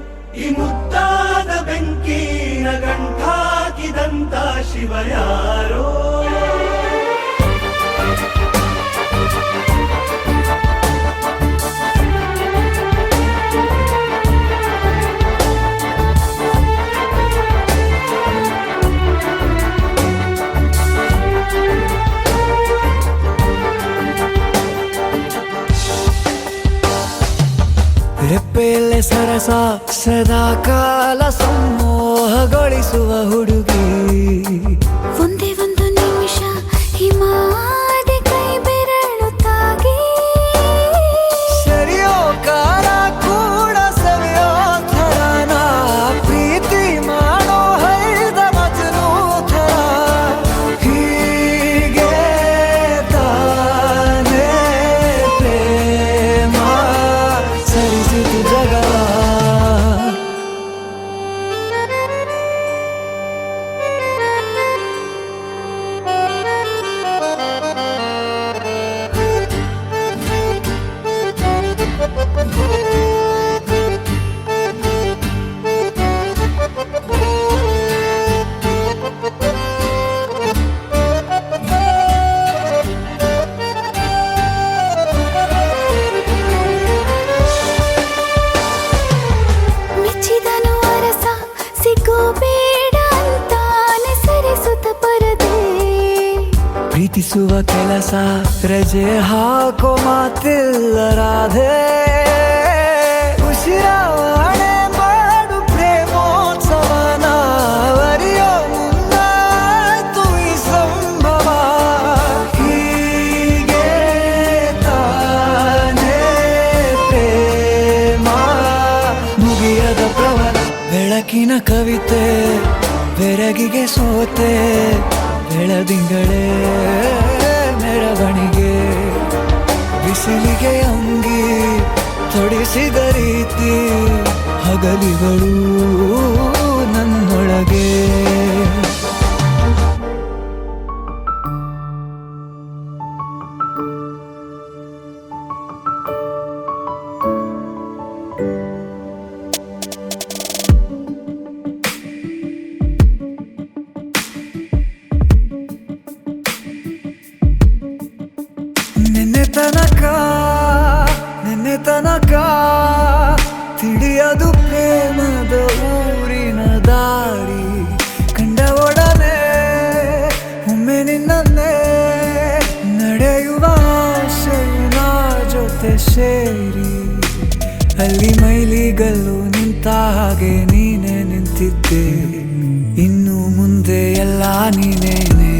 ಈ ಮುದ್ದಾದ ಬೆಂಕಿನ ಗಂಟಾಕಿದಂತ ಶಿವ ಯಾರೋ ರೆಪ್ಪೆಯಲ್ಲೇ ಸರಸ ಸದಾ ಕಾಲ ಸಂಮೋಹಗೊಳಿಸುವ ಹುಡುಗಿ ಒಂದೇ ಒಂದು ನಿಮಿಷ ಹಿಮಾದಿ ಕೈ ಬೆರಳು ತಾಗಿ ಸರಿಯೋ ಕಾಲ ಕೂಡ ಸವಿಯೋ ಥರನ ಪ್ರೀತಿ ಮಾಡೋ ಹೈದ ಮಜನು ಥರ ಹೀಗೆ ತಾನೇ ಪ್ರೇಮ ಸರಿಸಿತು ಜಗ ಪ್ರೀತಿಸುವ ಕೆಲಸ ರಜೆ ಹಾಕೋ ಮಾತಿಲ್ಲ ರಾಧೆ ಉಸಿರಾವಣೆ ಮಾಡು ಪ್ರೇಮೋತ್ಸವನ ಅರಿಯೋ ಮುಂದಾಯ್ತು ಈ ಸಂಭವ ಹೀಗೆ ತಾನೇ ಪ್ರೇಮ ಮುಗಿಯದ ಪ್ರವರ ಬೆಳಕಿನ ಕವಿತೆ ಬೆರಗಿಗೆ ಸೋತೆ ಬೆಳದಿಂಗಳೇ ಮೆರವಣಿಗೆ ಬಿಸಿಲಿಗೆ ಅಂಗಿ ತೊಡಿಸಿದ ರೀತಿ ಹಗಲಿಗಳು ನನ್ನೊಳಗೆ ನಿನ್ನೆ ತನಕ ತಿಳಿಯದು ಪ್ರೇಮದ ಊರಿನ ದಾರಿ ಕಂಡ ಒಡನೆ ಒಮ್ಮೆ ನಿನ್ನೇ ನಡೆಯುವ ಆಸೆಯ ಜೊತೆ ಸೇರಿ ಅಲ್ಲಿ ಮೈಲಿಗಲ್ಲು ನಿಂತ ಹಾಗೆ ನೀನೆ ನಿಂತಿದ್ದೆ ಇನ್ನು ಮುಂದೆ ಎಲ್ಲ ನೀನೇನೆ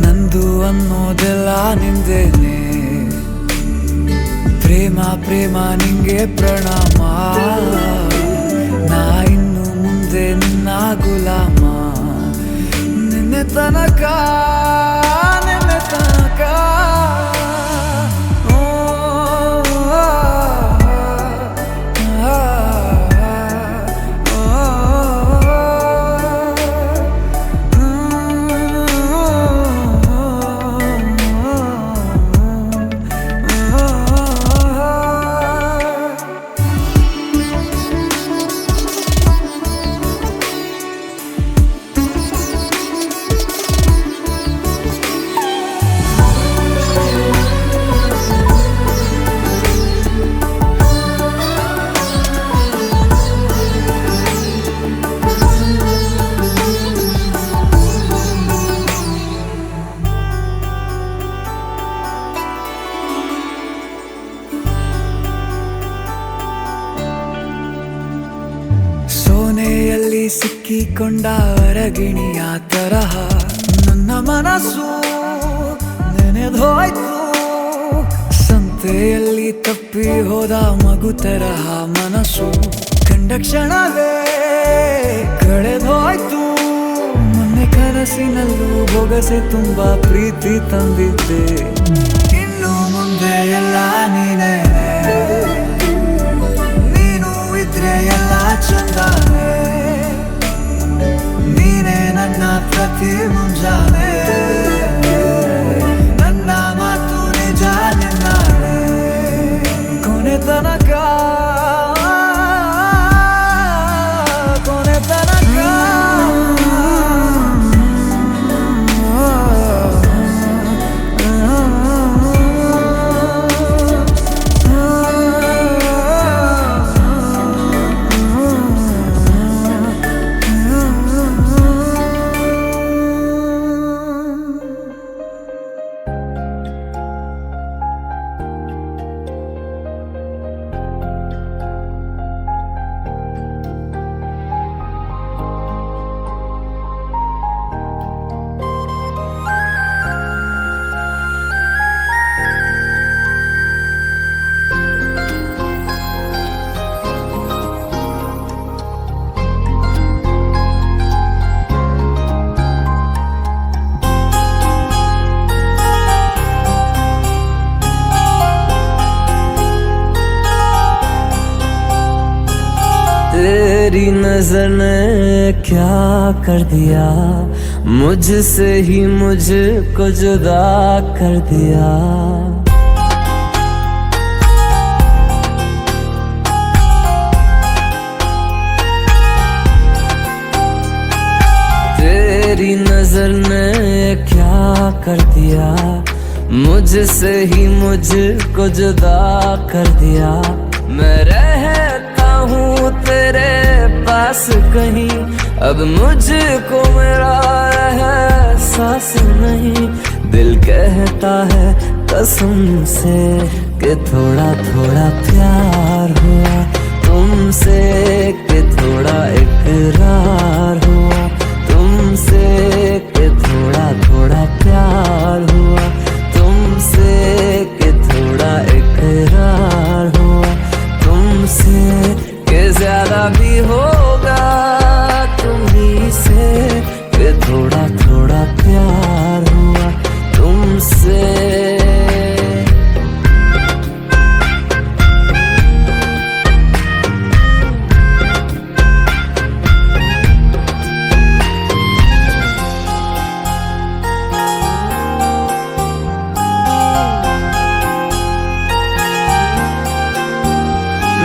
ನಂದು ಅನ್ನೋದೆಲ್ಲ ನಿಂದೇನೆ ಪ್ರೇಮ ಪ್ರೇಮ ನಿಂಗೆ ಪ್ರಣಾಮ ನಾ ಇನ್ನು ಮುಂದೆ ನಿನ್ನ ಗುಲಾಮ ನಿನ್ನೆ ತನಕ ಸೋನೆಯಲ್ಲಿ ಸಿಕ್ಕಿಕೊಂಡ ಅರಗಿಣಿಯ ತರಹ ನನ್ನ ಮನಸ್ಸು ನೆನೆದೋಯ್ತು ಸಂತೆಯಲ್ಲಿ ತಪ್ಪಿ ಹೋದ ಮಗು ತರಹ ಮನಸ್ಸು ಕಂಡ ಕ್ಷಣವೇ ಕಳೆದೋಯ್ತು ಮೊನ್ನೆ ಕನಸಿನಲ್ಲೂ ಬೊಗಸೆ ತುಂಬಾ ಪ್ರೀತಿ ತಂದಿದ್ದೆ ಇನ್ನು ಮುಂದೆ ಎಲ್ಲ ನೀನೇ ಎಲ್ಲ ಚಂದಾನೆ ನೀನೇ ನನ್ನ ಪ್ರತಿ ಮುಂಜಾನೆ ನನ್ನ ಮಾತು ನಿಜ ನಿನ್ನಾಳೆ ಕೊನೆ ತನಕ तेरी नजर ने क्या कर दिया मुझसे ही मुझको जुदा कर दिया तेरी नजर ने क्या कर दिया मुझसे ही मुझको जुदा कर दिया मैं रहता हूँ तेरे पास कहीं अब मुझको मेरा एहसास एहसास नहीं, दिल कहता है कसम से कि थोड़ा थोड़ा प्यार हुआ तुमसे, कि थोड़ा इकरार हुआ तुमसे, कि थोड़ा थोड़ा प्यार हुआ तुमसे, कि थोड़ा इकरार हुआ तुमसे, कि ज्यादा भी होगा तुम्ही से, कि थोड़ा थोड़ा प्यार हुआ तुमसे।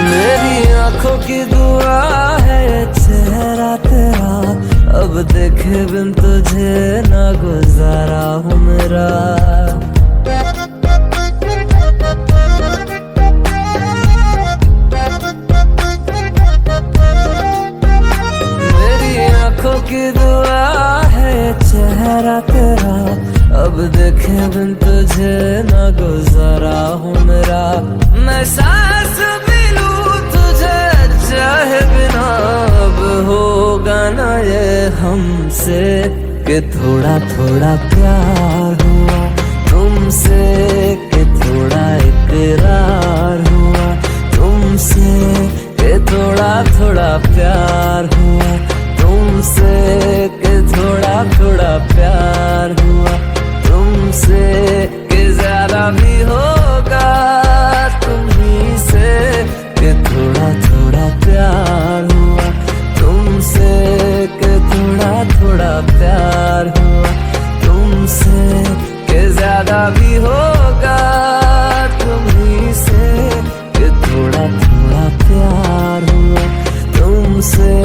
मेरी आंखों की दुआ है चेहरा तेरा, अब देखे बिन तुझे ना गुजारा हूँ मेरा। मेरी आंखों की दुआ है चेहरा तेरा, अब देखे बिन तुझे ना गुजारा हूँ मेरा। मैं सांस भी लूं तुझे चाहे बिना, अब होगा ना ये हमसे, कि थोड़ा थोड़ा प्यार हुआ तुमसे, कि थोड़ा इकरार हुआ तुमसे, कि थोड़ा थोड़ा प्यार हुआ तुमसे, कि थोड़ा थोड़ा प्यार हुआ तुमसे, कि ज्यादा भी होगा तुम्ही से, कि थोड़ा थोड़ा प्यार हुआ तुमसे, कि थोड़ा थोड़ा प्यार हुआ तुमसे, कि ज्यादा भी होगा तुम्ही से, कि थोड़ा थोड़ा प्यार हुआ तुमसे।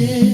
है